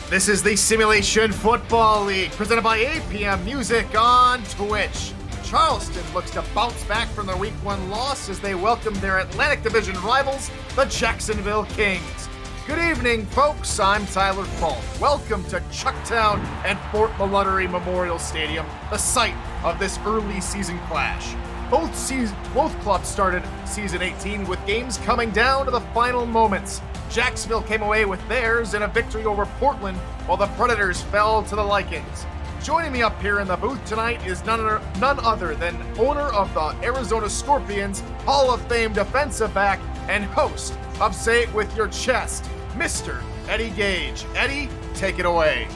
This is the Simulation Football League, presented by 8 p.m. Music on Twitch. Charleston looks to bounce back from their Week 1 loss as they welcome their Atlantic Division rivals, the Jacksonville Kings. Good evening, folks. I'm Tyler Falk. Welcome to Chucktown and Fort Maluttery Memorial Stadium, the site of this early season clash. Both clubs started season 18 with games coming down to the final moments. Jacksonville came away with theirs in a victory over Portland, while the Predators fell to the Lycans. Joining me up here in the booth tonight is none other than owner of the Arizona Scorpions, Hall of Fame defensive back, and host of Say It With Your Chest, Mr. Eddie Gage. Eddie, take it away.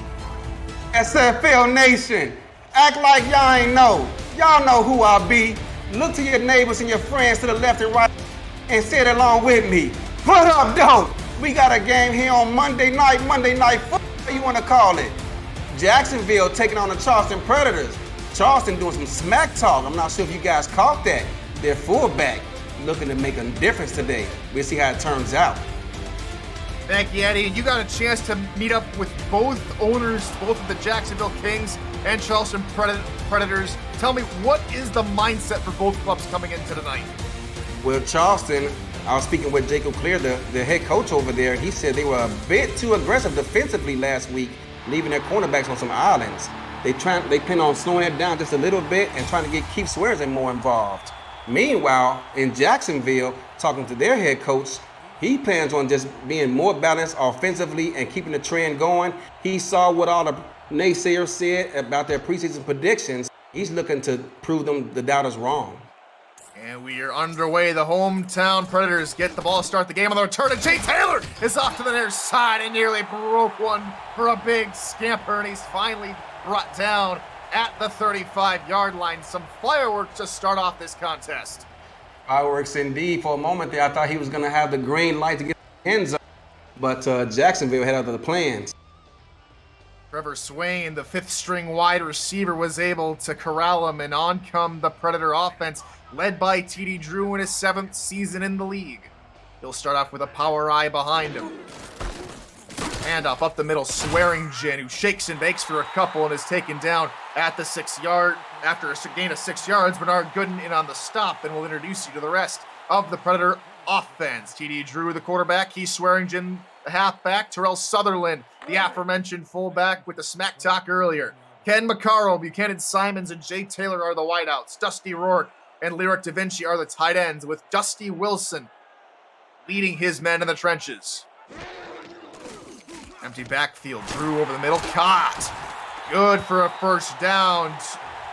SFL Nation, act like y'all ain't know. Y'all know who I be. Look to your neighbors and your friends to the left and right and say it along with me. Put up, though. We got a game here on Monday night football, you want to call it. Jacksonville taking on the Charleston Predators. Charleston doing some smack talk. I'm not sure if you guys caught that. Their fullback looking to make a difference today. We'll see how it turns out. Thank you, Eddie. You got a chance to meet up with both owners, both of the Jacksonville Kings and Charleston Predators. Tell me, what is the mindset for both clubs coming into tonight? Well, Charleston, I was speaking with Jacob Clear, the head coach over there. He said they were a bit too aggressive defensively last week, leaving their cornerbacks on some islands. They plan on slowing it down just a little bit and trying to keep Swearingen more involved. Meanwhile, in Jacksonville, talking to their head coach, he plans on just being more balanced offensively and keeping the trend going. He saw what all the naysayers said about their preseason predictions. He's looking to prove them the doubters wrong. And we are underway. The hometown Predators get the ball, start the game on the return, and Jay Taylor is off to the near side and nearly broke one for a big scamper, and he's finally brought down at the 35-yard line. Some fireworks to start off this contest. Fireworks indeed. For a moment there, I thought he was going to have the green light to get the end zone, but Jacksonville had other plans. Trevor Swain, the fifth-string wide receiver, was able to corral him, and on come the Predator offense, led by T.D. Drew in his 7th season in the league. He'll start off with a power eye behind him. Handoff up the middle, Swearingen, who shakes and bakes for a couple and is taken down at the 6-yard. After a gain of 6 yards, Bernard Gooden in on the stop, and we'll introduce you to the rest of the Predator offense. T.D. Drew, the quarterback, Keith Swearingen, the halfback, Terrell Sutherland, the aforementioned fullback with the smack talk earlier. Ken McCarroll, Buchanan Simons, and Jay Taylor are the wideouts. Dusty Rourke and Lyric Da Vinci are the tight ends, with Dusty Wilson leading his men in the trenches. Empty backfield, Drew over the middle, caught. Good for a first down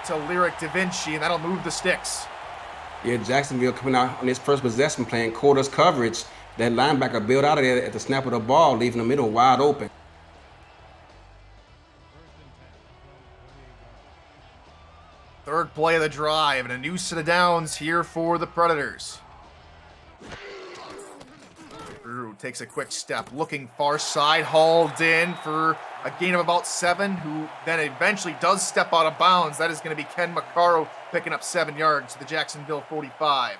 to Lyric Da Vinci, and that'll move the sticks. Yeah, Jacksonville coming out on his first possession playing quarters coverage. That linebacker bailed out of there at the snap of the ball, leaving the middle wide open. Third play of the drive, and a new set of downs here for the Predators. Drew takes a quick step, looking far side, hauled in for a gain of about 7, who then eventually does step out of bounds. That is going to be Ken McCarroll picking up 7 yards to the Jacksonville 45.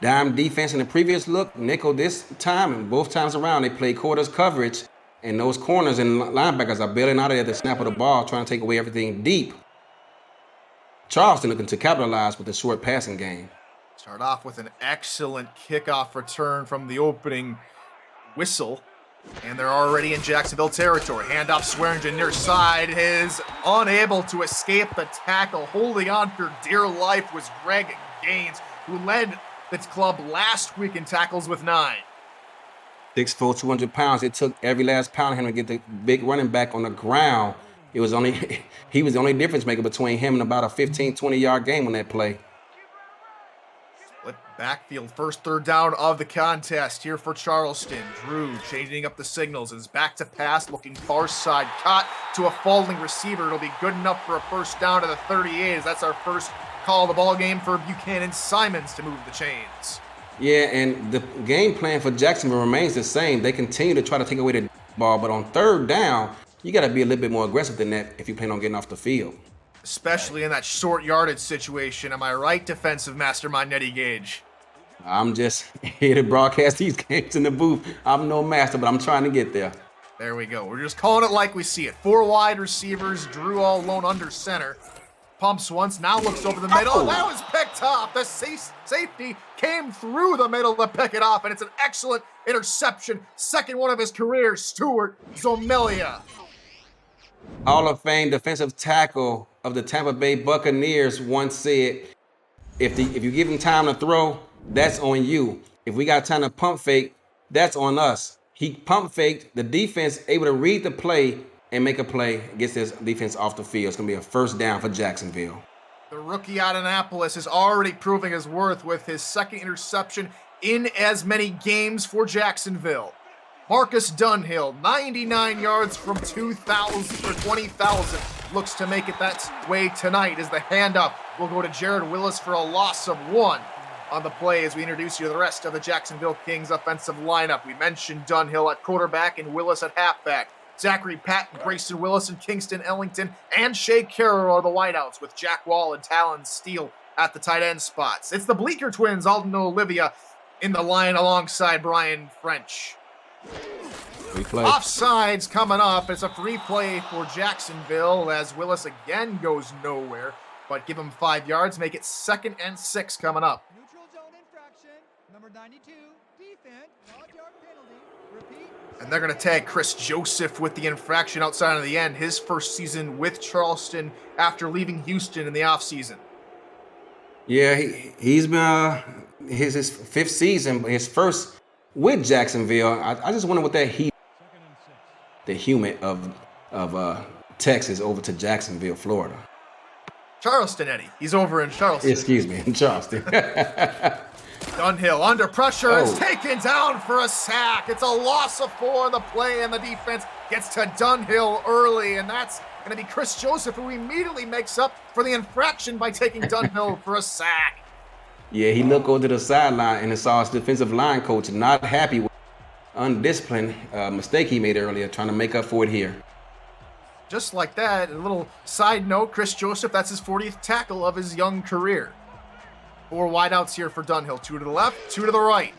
Dime defense in the previous look, nickel this time, and both times around they played quarters coverage, and those corners and linebackers are bailing out of there at the snap of the ball, trying to take away everything deep. Charleston looking to capitalize with the short passing game. Start off with an excellent kickoff return from the opening whistle, and they're already in Jacksonville territory. Handoff, Swearingen near side is unable to escape the tackle. Holding on for dear life was Greg Gaines, who led the club last week in tackles with 9. 6'4", 200 pounds. It took every last pound of him to get the big running back on the ground. He was the only difference maker between him and about a 15, 20-yard game on that play. Split backfield, first third down of the contest here for Charleston. Drew changing up the signals, is back to pass, looking far side, caught to a falling receiver. It'll be good enough for a first down to the 38, as that's our first call of the ball game for Buchanan Simons to move the chains. Yeah, and the game plan for Jacksonville remains the same. They continue to try to take away the ball, but on third down, you got to be a little bit more aggressive than that if you plan on getting off the field. Especially in that short yardage situation. Am I right, defensive mastermind Eddie Gage? I'm just here to broadcast these games in the booth. I'm no master, but I'm trying to get there. There we go. We're just calling it like we see it. 4 wide receivers, Drew all alone under center. Pumps once, now looks over the middle. Oh. That was picked off. The safety came through the middle to pick it off, and it's an excellent interception. Second one of his career, Stuart Zomilia. Hall of Fame defensive tackle of the Tampa Bay Buccaneers once said, if you give him time to throw, that's on you. If we got time to pump fake, that's on us. He pump faked, the defense able to read the play and make a play, gets this defense off the field. It's going to be a first down for Jacksonville. The rookie out of Annapolis is already proving his worth with his second interception in as many games for Jacksonville. Marcus Dunhill, 99 yards from 20,000. Looks to make it that way tonight as the handoff will go to Jared Willis for a loss of 1 on the play as we introduce you to the rest of the Jacksonville Kings offensive lineup. We mentioned Dunhill at quarterback and Willis at halfback. Zachary Patton, Grayson Willis, and Kingston Ellington, and Shea Carroll are the wideouts with Jack Wall and Talon Steele at the tight end spots. It's the Bleecker twins, Alden Olivia, in the line alongside Brian French. Offsides coming up. It's a free play for Jacksonville as Willis again goes nowhere, but give him 5 yards, make it 2nd and 6 coming up. Neutral zone infraction, number 92, defense, 5-yard penalty, repeat. And they're going to tag Chris Joseph with the infraction outside of the end, his first season with Charleston after leaving Houston in the offseason. Yeah, he's been his 5th season, but his first with Jacksonville. I just wonder what that heat, the humid of Texas over to Jacksonville, Florida. Charleston, Eddie. He's over in Charleston. Excuse me, in Charleston. Dunhill under pressure is taken down for a sack. It's a loss of 4 on the play, and the defense gets to Dunhill early, and that's going to be Chris Joseph, who immediately makes up for the infraction by taking Dunhill for a sack. Yeah, he looked over to the sideline and saw his defensive line coach not happy with undisciplined mistake he made earlier, trying to make up for it here. Just like that, a little side note, Chris Joseph, that's his 40th tackle of his young career. 4 wideouts here for Dunhill. 2 to the left, 2 to the right.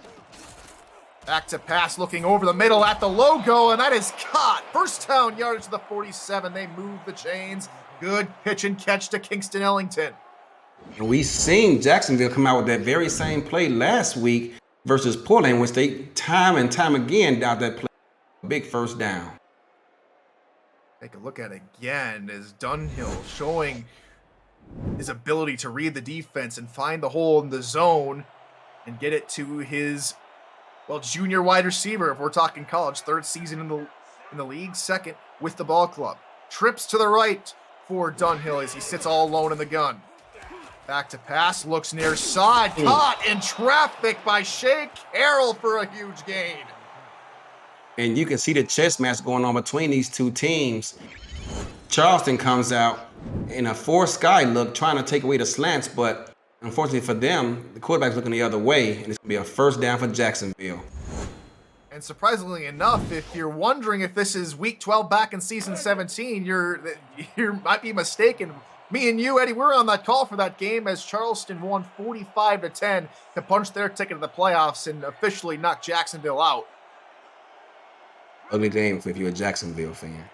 Back to pass, looking over the middle at the logo, and that is caught. First down, yardage to the 47. They move the chains. Good pitch and catch to Kingston Ellington. And we seen Jacksonville come out with that very same play last week versus Portland, which they time and time again got that play. Big first down. Take a look at it again as Dunhill showing his ability to read the defense and find the hole in the zone and get it to his, junior wide receiver, if we're talking college, 3rd season in the league, 2nd with the ball club. Trips to the right for Dunhill as he sits all alone in the gun. Back to pass, looks near side, caught in traffic by Shea Carroll for a huge gain. And you can see the chess match going on between these two teams. Charleston comes out in a 4-sky look, trying to take away the slants, but unfortunately for them, the quarterback's looking the other way, and it's going to be a first down for Jacksonville. And surprisingly enough, if you're wondering if this is week 12 back in season 17, you might be mistaken. Me and you, Eddie, we're on that call for that game as Charleston won 45-10 to punch their ticket to the playoffs and officially knock Jacksonville out. Ugly game if you're a Jacksonville fan.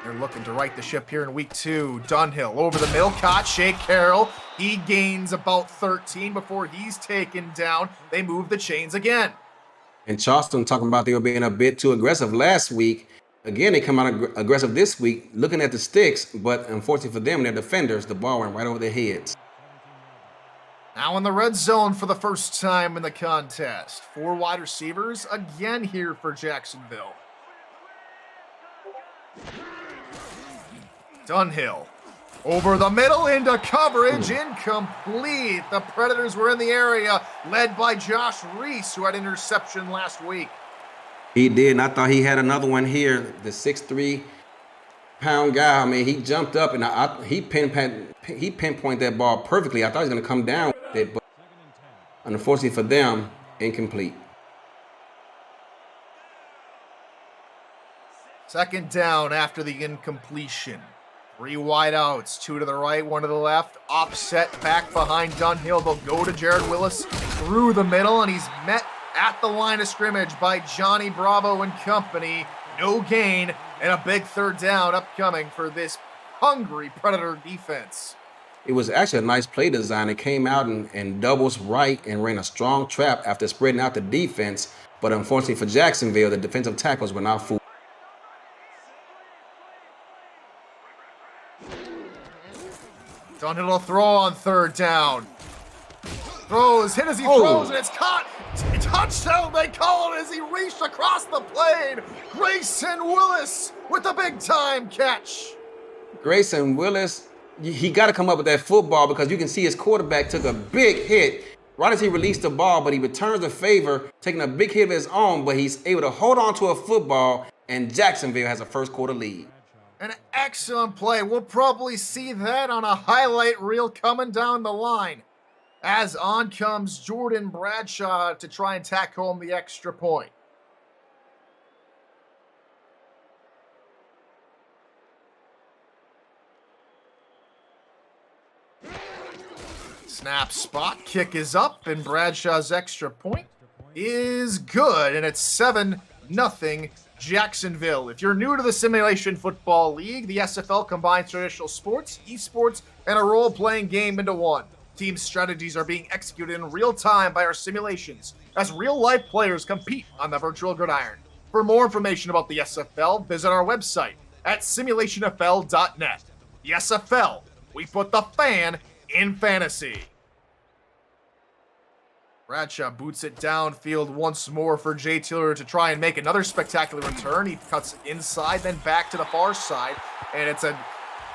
They're looking to right the ship here in week 2. Dunhill over the middle, caught Shea Carroll. He gains about 13 before he's taken down. They move the chains again. And Charleston talking about they were being a bit too aggressive last week. Again, they come out aggressive this week, looking at the sticks, but unfortunately for them, their defenders, the ball went right over their heads. Now in the red zone for the first time in the contest. 4 wide receivers again here for Jacksonville. Dunhill over the middle into coverage, incomplete. The Predators were in the area, led by Josh Reese, who had interception last week. He did, and I thought he had another one here. The 6'3" guy, I mean, he jumped up and he pinpointed that ball perfectly. I thought he was going to come down with it, but unfortunately for them, incomplete. 2nd down after the incompletion. 3 wideouts, 2 to the right, 1 to the left. Offset back behind Dunhill. They'll go to Jared Willis through the middle, and he's met at the line of scrimmage by Johnny Bravo and company. No gain, and a big third down upcoming for this hungry Predator defense. It was actually a nice play design. It came out and doubles right and ran a strong trap after spreading out the defense. But unfortunately for Jacksonville, the defensive tackles were not fooled. Downhill throw on third down. Throws, hit as he throws, and it's caught. Touchdown, they call it as he reached across the plane. Grayson Willis with a big-time catch. Grayson Willis, he got to come up with that football because you can see his quarterback took a big hit right as he released the ball, but he returns the favor, taking a big hit of his own, but he's able to hold on to a football, and Jacksonville has a first quarter lead. An excellent play. We'll probably see that on a highlight reel coming down the line. As on comes Jordan Bradshaw to try and tack home the extra point. Snap, spot, kick is up, and Bradshaw's extra point is good, and it's 7-0 Jacksonville. If you're new to the Simulation Football League, the SFL combines traditional sports, esports, and a role-playing game into one. Team strategies are being executed in real time by our simulations as real-life players compete on the virtual gridiron. For more information about the SFL, visit our website at simulationfl.net. The SFL, we put the fan in fantasy. Bradshaw boots it downfield once more for Jay Tiller to try and make another spectacular return. He cuts inside, then back to the far side, and it's a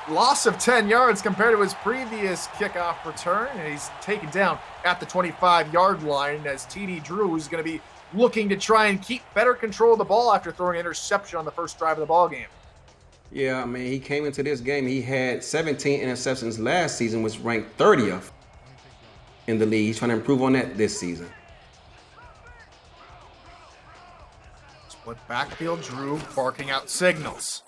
loss of 10 yards compared to his previous kickoff return, and he's taken down at the 25-yard line as TD Drew is going to be looking to try and keep better control of the ball after throwing an interception on the first drive of the ball game. Yeah, I mean, he came into this game, he had 17 interceptions last season, which ranked 30th in the league. He's trying to improve on that this season. Split backfield, Drew barking out signals.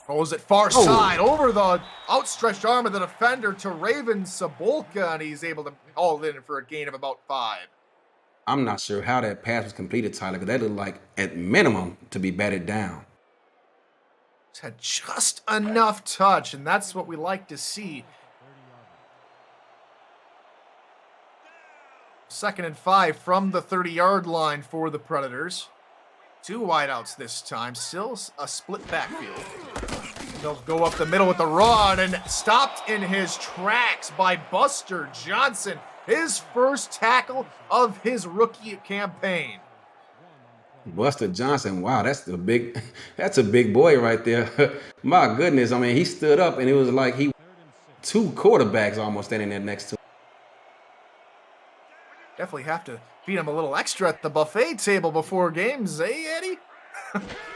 Throws it far side over the outstretched arm of the defender to Raven Sabolka, and he's able to haul it in for a gain of about 5. I'm not sure how that pass was completed, Tyler, because that looked like, at minimum, to be batted down. It's had just enough touch, and that's what we like to see. 2nd and 5 from the 30-yard line for the Predators. 2 wideouts this time, still a split backfield. They'll go up the middle with the run and stopped in his tracks by Buster Johnson. His first tackle of his rookie campaign. Buster Johnson, wow, that's a big boy right there. My goodness, I mean, he stood up and it was like 2 quarterbacks almost standing there next to him. Definitely have to feed him a little extra at the buffet table before games, eh, Eddie?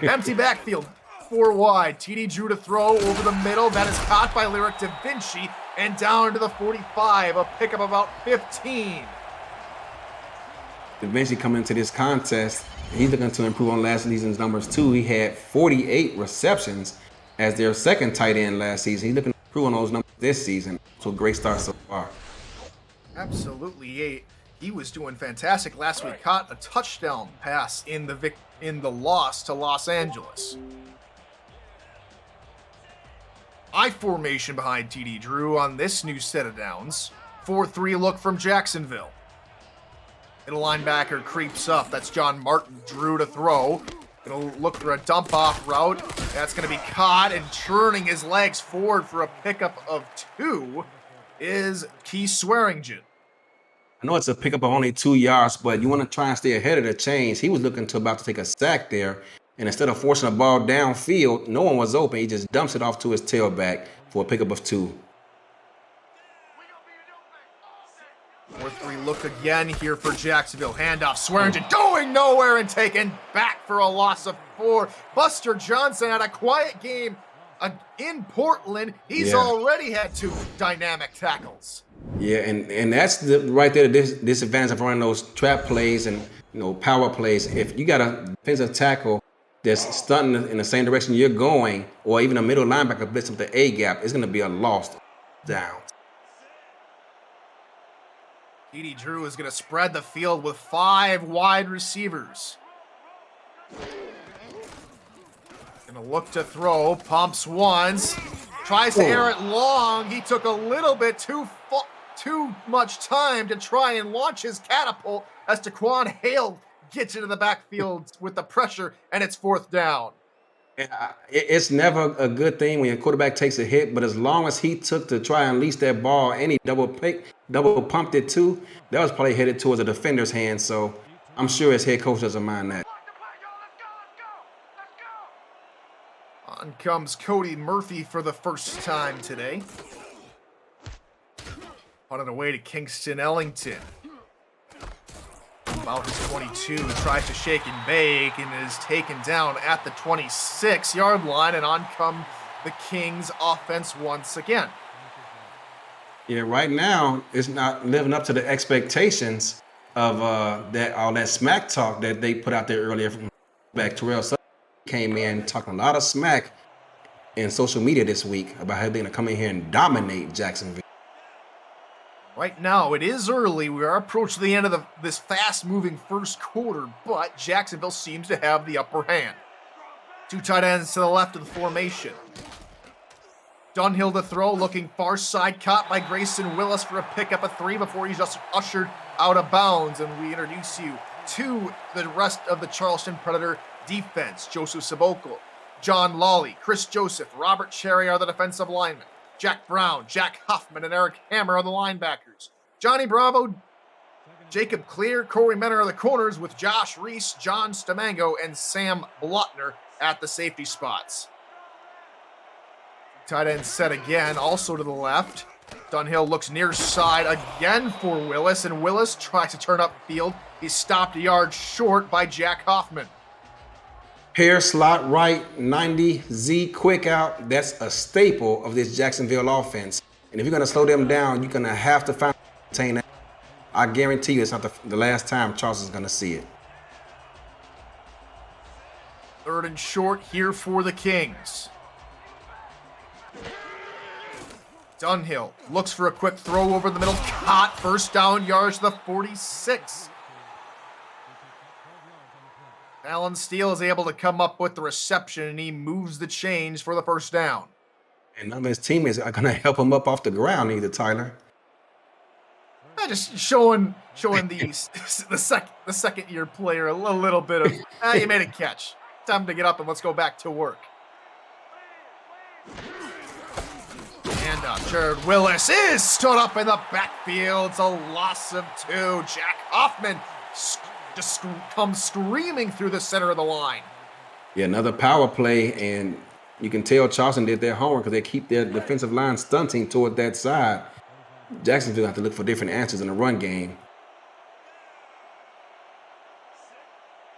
Empty backfield, 4 wide. TD Drew to throw over the middle. That is caught by Lyric Da Vinci and down to the 45, a pickup about 15. Da Vinci coming into this contest, he's looking to improve on last season's numbers too. He had 48 receptions as their second tight end last season. He's looking to improve on those numbers this season. So a great start so far. Absolutely, he was doing fantastic last week. Caught a touchdown pass in the loss to Los Angeles. I formation behind TD Drew on this new set of downs. 4-3 look from Jacksonville. Middle linebacker creeps up. That's John Martin. Drew to throw. Gonna look for a dump off route. That's gonna be caught, and churning his legs forward for a pickup of 2 is Keith Swearingen. I know it's a pickup of only 2 yards, but you want to try and stay ahead of the chains. He was looking to about to take a sack there, and instead of forcing the ball downfield, no one was open. He just dumps it off to his tailback for a pickup of 2. 4-3 look again here for Jacksonville. Handoff, Swearingen going nowhere and taken back for a loss of 4. Buster Johnson had a quiet game in Portland. He's already had 2 dynamic tackles. Yeah, and that's right there the disadvantage of running those trap plays and power plays. If you got a defensive tackle that's stunting in the same direction you're going, or even a middle linebacker blitz up the A gap, it's going to be a lost down. TD Drew is going to spread the field with 5 wide receivers. Gonna look to throw, pumps once, tries to air it long. He took a little bit too much time to try and launch his catapult as Taquan Hale gets into the backfield with the pressure, and it's 4th down. It's never a good thing when your quarterback takes a hit, but as long as he took to try and unleash that ball and he double pumped it too, that was probably headed towards a defender's hand. So I'm sure his head coach doesn't mind that. On comes Cody Murphy for the first time today. On it away to Kingston Ellington. About his 22, tries to shake and bake and is taken down at the 26-yard line, and on come the Kings offense once again. Yeah, right now it's not living up to the expectations of all that smack talk that they put out there earlier from back. Terrell Sutton came in talking a lot of smack in social media this week about how they're going to come in here and dominate Jacksonville. Right now, it is early. We are approaching the end of this fast-moving first quarter, but Jacksonville seems to have the upper hand. 2 tight ends to the left of the formation. Dunhill to throw, looking far side, caught by Grayson Willis for a pickup of 3 before he's just ushered out of bounds. And we introduce you to the rest of the Charleston Predator defense. Joseph Sabokal, John Lawley, Chris Joseph, Robert Cherry are the defensive linemen. Jack Brown, Jack Huffman, and Eric Hammer are the linebackers. Johnny Bravo, Jacob Clear, Corey Menner are the corners, with Josh Reese, John Stamango, and Sam Blotner at the safety spots. Tight end set again, also to the left. Dunhill looks near side again for Willis, and Willis tries to turn upfield. He's stopped a yard short by Jack Hoffman. Pair slot right, 90 Z quick out. That's a staple of this Jacksonville offense. And if you're going to slow them down, you're going to have to find contain that. I guarantee you it's not the last time Charleston's going to see it. 3rd and short here for the Kings. Dunhill looks for a quick throw over the middle. Caught, 1st down, yards to the 46. Alan Steele is able to come up with the reception, and he moves the chains for the 1st down. And none of his teammates are going to help him up off the ground either, Tyler. Just showing the second year player a little bit of, you made a catch. Time to get up and let's go back to work. And Jared Willis is stood up in the backfield. It's a loss of 2. Jack Hoffman just comes screaming through the center of the line. Yeah, another power play, and you can tell Charleston did their homework because they keep their defensive line stunting toward that side. Jacksonville have to look for different answers in the run game.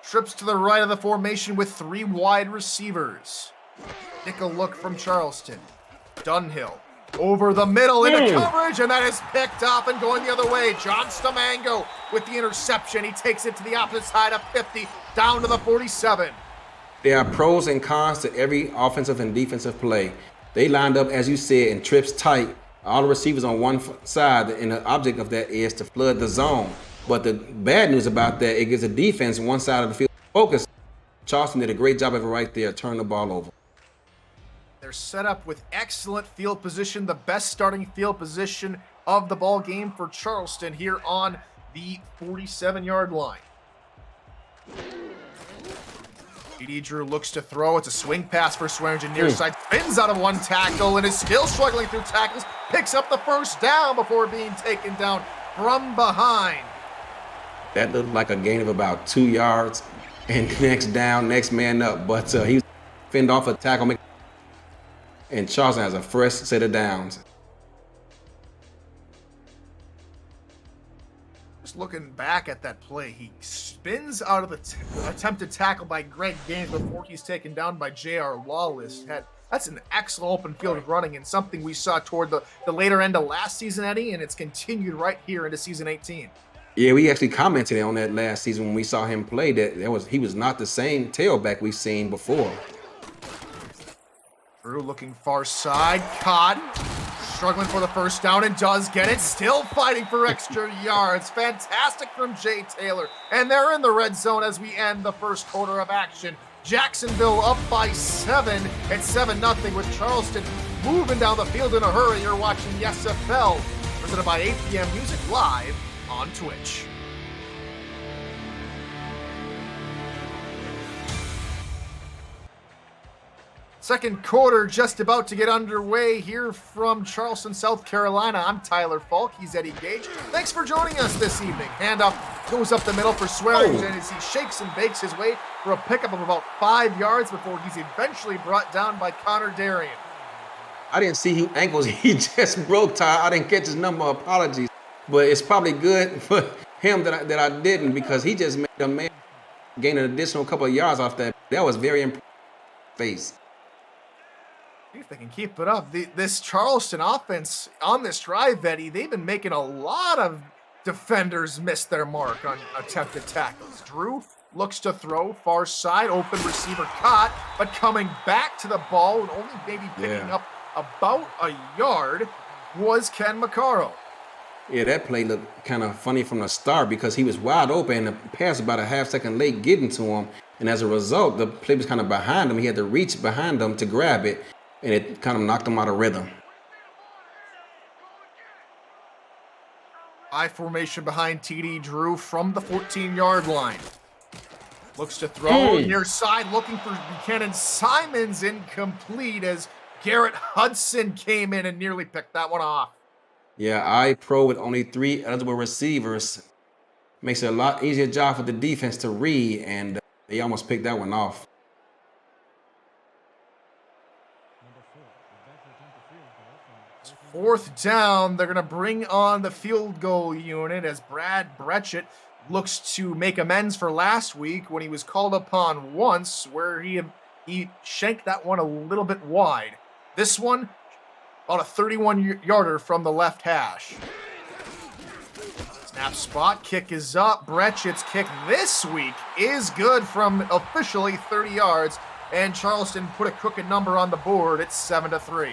Trips to the right of the formation with 3 wide receivers. Nickel look from Charleston. Dunhill over the middle into coverage, and that is picked up and going the other way. John Stamango with the interception. He takes it to the opposite side of 50, down to the 47. There are pros and cons to every offensive and defensive play. They lined up, as you said, in trips tight. All the receivers on one side, and the object of that is to flood the zone. But the bad news about that, it gives the defense one side of the field focus. Charleston did a great job of it right there, turn the ball over. They're set up with excellent field position, the best starting field position of the ball game for Charleston here on the 47-yard line. J.D. Drew looks to throw. It's a swing pass for Swearingen near side. Spins out of one tackle and is still struggling through tackles. Picks up the 1st down before being taken down from behind. That looked like a gain of about 2 yards. And next down, next man up. But he was fended off a tackle. And Charleston has a fresh set of downs. Just looking back at that play, he spins out of the attempted tackle by Greg Gaines before he's taken down by J.R. Lawless. That's an excellent open field running and something we saw toward the later end of last season, Eddie, and it's continued right here into season 18. Yeah, we actually commented on that last season when we saw him play. He was not the same tailback we've seen before. Drew looking far side, caught, struggling for the 1st down and does get it, still fighting for extra yards. Fantastic from Jay Taylor. And they're in the red zone as we end the first quarter of action. Jacksonville up by 7. It's 7-0 with Charleston moving down the field in a hurry. You're watching the SFL, presented by 8 p.m. Music live on Twitch. Second quarter just about to get underway here from Charleston, South Carolina. I'm Tyler Falk. He's Eddie Gage. Thanks for joining us this evening. Handoff goes up the middle for Swearingen as he shakes and bakes his way for a pickup of about 5 yards before he's eventually brought down by Connor Darien. I didn't see his ankles. He just broke, Ty. I didn't catch his number. Apologies. But it's probably good for him that I didn't, because he just made a man gain an additional couple of yards off that. That was very impressive. Face. If they can keep it up. This Charleston offense on this drive, Eddie, they've been making a lot of defenders miss their mark on attempted tackles. Drew looks to throw, far side, open receiver caught, but coming back to the ball and only maybe picking up about a yard was Ken McCarroll. Yeah, that play looked kind of funny from the start because he was wide open and the pass was about a half second late getting to him. And as a result, the play was kind of behind him. He had to reach behind him to grab it, and it kind of knocked him out of rhythm. I formation behind TD Drew from the 14-yard line. Looks to throw near side, looking for Buchanan Simons, incomplete as Garrett Hudson came in and nearly picked that one off. Yeah, I-Pro with only 3 eligible receivers makes it a lot easier job for the defense to read, and they almost picked that one off. Fourth down, they're going to bring on the field goal unit as Brad Bretchett looks to make amends for last week when he was called upon once where he shanked that one a little bit wide. This one, about a 31-yarder from the left hash. Snap spot, kick is up. Bretchett's kick this week is good from officially 30 yards, and Charleston put a crooked number on the board. It's 7-3.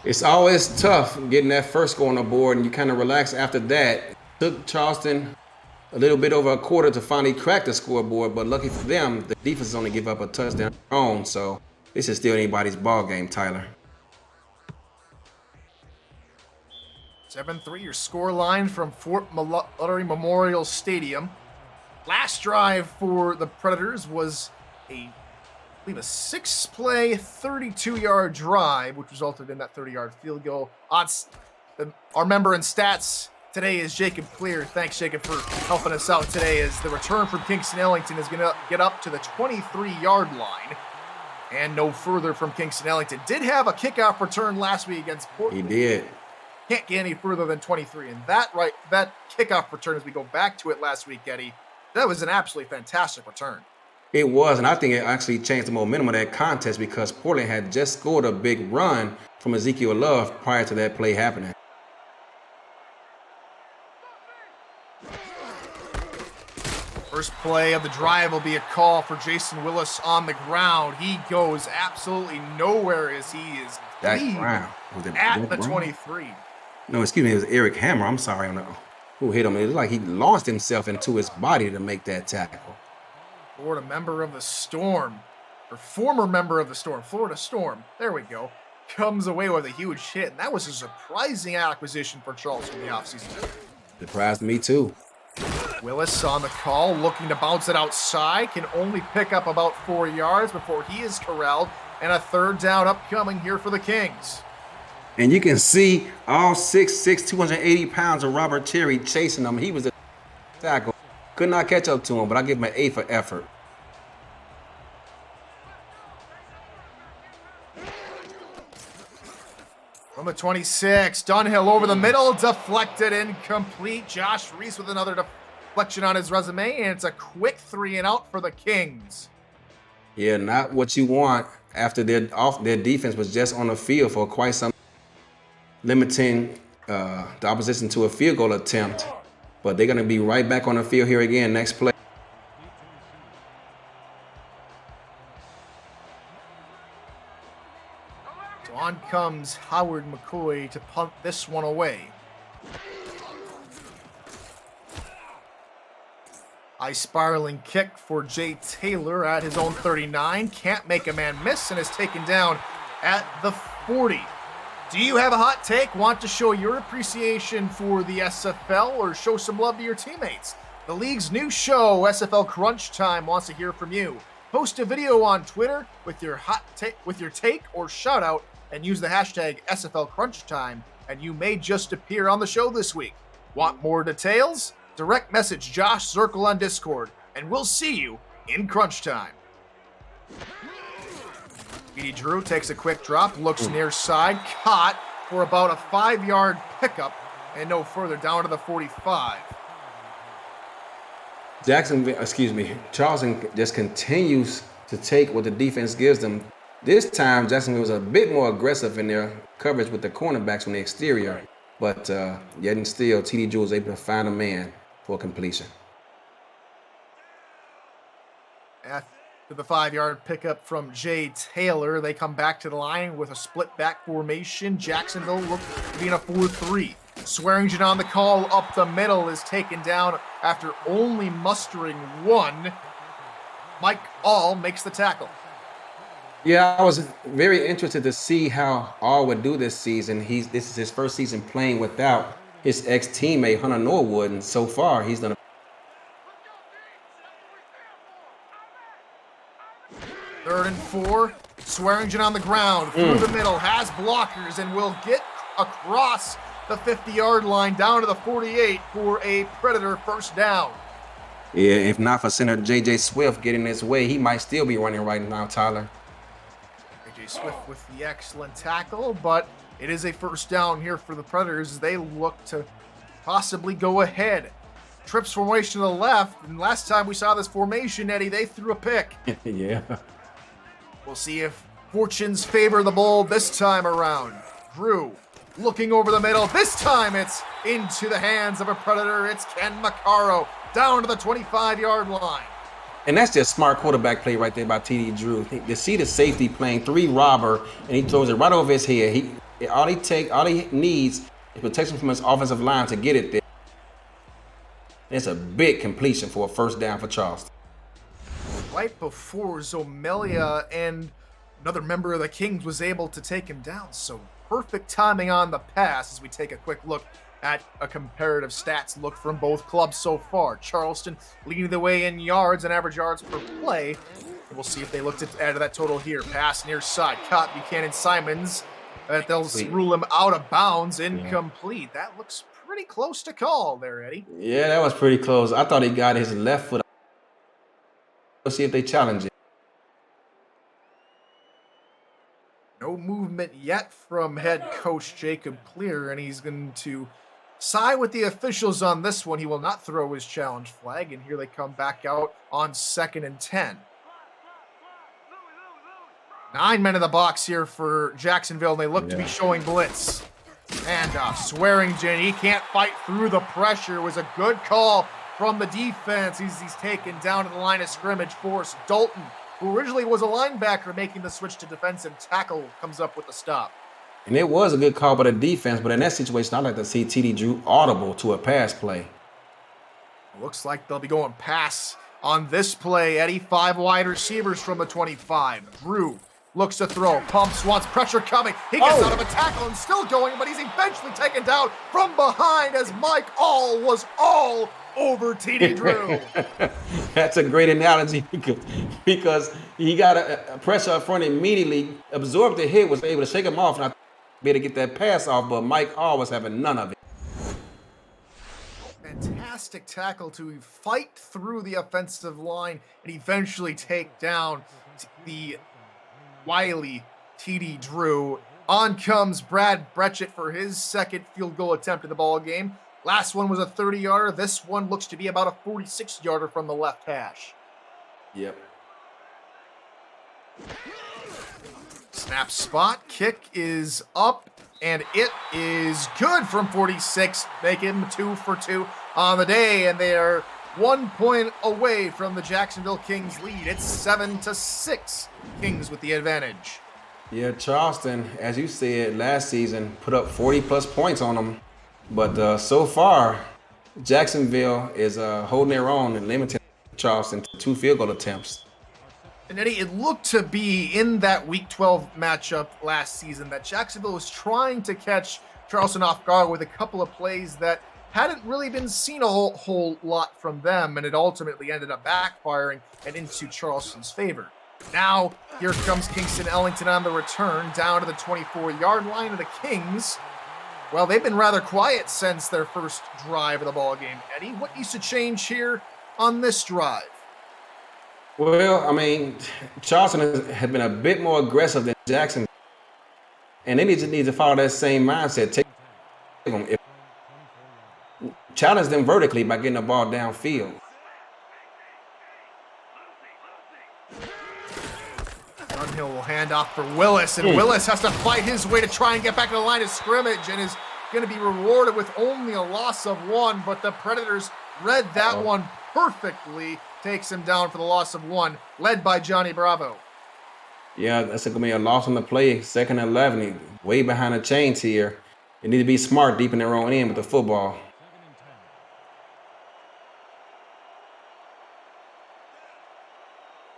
It's always tough getting that first goal on the board, and you kind of relax after that. It took Charleston a little bit over a quarter to finally crack the scoreboard, but lucky for them, the defense only give up a touchdown of their own, so this is still anybody's ball game, Tyler. 7-3, your score line from Fort Lottery Memorial Stadium. Last drive for the Predators was a 6-play, 32-yard drive, which resulted in that 30-yard field goal. Our member in stats today is Jacob Clear. Thanks, Jacob, for helping us out today as the return from Kingston-Ellington is going to get up to the 23-yard line. And no further from Kingston-Ellington. Did have a kickoff return last week against Portland. He did. Can't get any further than 23. And that kickoff return, as we go back to it last week, Eddie, that was an absolutely fantastic return. It was, and I think it actually changed the momentum of that contest because Portland had just scored a big run from Ezekiel Love prior to that play happening. First play of the drive will be a call for Jason Willis on the ground. He goes absolutely nowhere as he is at the 23. No, excuse me, it was Eric Hammer. I'm sorry, who hit him. It looked like he launched himself into his body to make that tackle. Florida member of the Storm, or former member of the Storm, Florida Storm, there we go, comes away with a huge hit. And that was a surprising acquisition for Charleston in the offseason. Surprised me too. Willis on the call, looking to bounce it outside, can only pick up about 4 yards before he is corralled, and a third down upcoming here for the Kings. And you can see all 6'6", 280 pounds of Robert Terry chasing him. He was a tackle. Could not catch up to him, but I give him an A for effort. From the 26, Dunhill over the middle, deflected, incomplete. Josh Reese with another deflection on his resume, and it's a quick 3-and-out for the Kings. Yeah, not what you want after their defense was just on the field for quite some, limiting the opposition to a field goal attempt. But they're going to be right back on the field here again next play. So on comes Howard McCoy to punt this one away. High spiraling kick for Jay Taylor at his own 39. Can't make a man miss and is taken down at the 40. Do you have a hot take? Want to show your appreciation for the SFL or show some love to your teammates? The league's new show, SFL Crunch Time, wants to hear from you. Post a video on Twitter with your take or shout out and use the hashtag SFL Crunch Time, and you may just appear on the show this week. Want more details? Direct message Josh Circle on Discord, and we'll see you in Crunch Time. Petey Drew takes a quick drop, looks near side, caught for about a 5-yard pickup, and no further, down to the 45. Charleston just continues to take what the defense gives them. This time, Jacksonville was a bit more aggressive in their coverage with the cornerbacks on the exterior, but yet and still, TD Drew was able to find a man for completion. After the 5-yard pickup from Jay Taylor, they come back to the line with a split back formation. Jacksonville looks to be in a 4-3. Swearingen on the call up the middle is taken down after only mustering one. Mike All makes the tackle. Yeah, I was very interested to see how All would do this season. This is his first season playing without his ex-teammate Hunter Norwood, and so far he's done a 3rd and 4. Swearingen on the ground through the middle, has blockers, and will get across the 50-yard line down to the 48 for a Predator first down. Yeah, if not for center J.J. Swift getting his way, he might still be running right now, Tyler. J.J. Swift with the excellent tackle, but it is a first down here for the Predators as they look to possibly go ahead. Trips formation to the left, and last time we saw this formation, Eddie, they threw a pick. Yeah. We'll see if fortunes favor the Bold this time around. Drew looking over the middle. This time it's into the hands of a Predator. It's Ken Maccaro down to the 25-yard line. And that's just smart quarterback play right there by TD Drew. You see the safety playing 3 robber, and he throws it right over his head. All he needs is protection from his offensive line to get it there. It's a big completion for a first down for Charleston. Right before Zomelia and another member of the Kings was able to take him down. So perfect timing on the pass as we take a quick look at a comparative stats look from both clubs so far. Charleston leading the way in yards and average yards per play. And we'll see if they look to add to that total here. Pass near side. Caught Buchanan Simons. They'll rule him out of bounds. Incomplete. Yeah. That looks pretty close to call there, Eddie. Yeah, that was pretty close. I thought he got his left foot. Let's see if they challenge it. No movement yet from head coach Jacob Clear, and he's going to side with the officials on this one. He will not throw his challenge flag, and here they come back out on 2nd and 10. 9 men in the box here for Jacksonville, and they look to be showing blitz. Handoff, Swearingen, he can't fight through the pressure. It was a good call from the defense. He's taken down to the line of scrimmage. Forrest Dalton, who originally was a linebacker, making the switch to defensive tackle, comes up with the stop. And it was a good call by the defense, but in that situation, I'd like to see TD Drew audible to a pass play. Looks like they'll be going pass on this play. Eddie, 5 wide receivers from the 25. Drew looks to throw, pumps, wants pressure coming. He gets out of a tackle and still going, but he's eventually taken down from behind as Mike All was all over TD Drew. That's a great analogy because he got a pressure up front immediately, absorbed the hit, was able to shake him off, and be able to get that pass off, but Mike All was having none of it. Fantastic tackle to fight through the offensive line and eventually take down the wily TD Drew. On comes Brad Bretchett for his second field goal attempt in the ball game. Last one was a 30-yarder. This one looks to be about a 46-yarder from the left hash. Yep. Snap spot. Kick is up, and it is good from 46. Make him 2 for 2 on the day, and they are 1 point away from the Jacksonville Kings lead. It's 7-6. Kings with the advantage. Yeah, Charleston, as you said, last season put up 40-plus points on them. But so far, Jacksonville is holding their own and limiting Charleston to 2 field goal attempts. And Eddie, it looked to be in that Week 12 matchup last season that Jacksonville was trying to catch Charleston off guard with a couple of plays that hadn't really been seen a whole lot from them, and it ultimately ended up backfiring and into Charleston's favor. Now, here comes Kingston Ellington on the return, down to the 24-yard line of the Kings. Well, they've been rather quiet since their first drive of the ball game. Eddie, what needs to change here on this drive? Well, I mean, Charleston has been a bit more aggressive than Jackson, and they need to follow that same mindset. Take them, challenge them vertically by getting the ball downfield. Dunhill will hand off for Willis, and Willis has to fight his way to try and get back to the line of scrimmage and is going to be rewarded with only a loss of 1, but the Predators read that one perfectly. Takes him down for the loss of 1, led by Johnny Bravo. Yeah, that's going to be a loss on the play. 2nd and 11, way behind the chains here. They need to be smart deep in their own end with the football.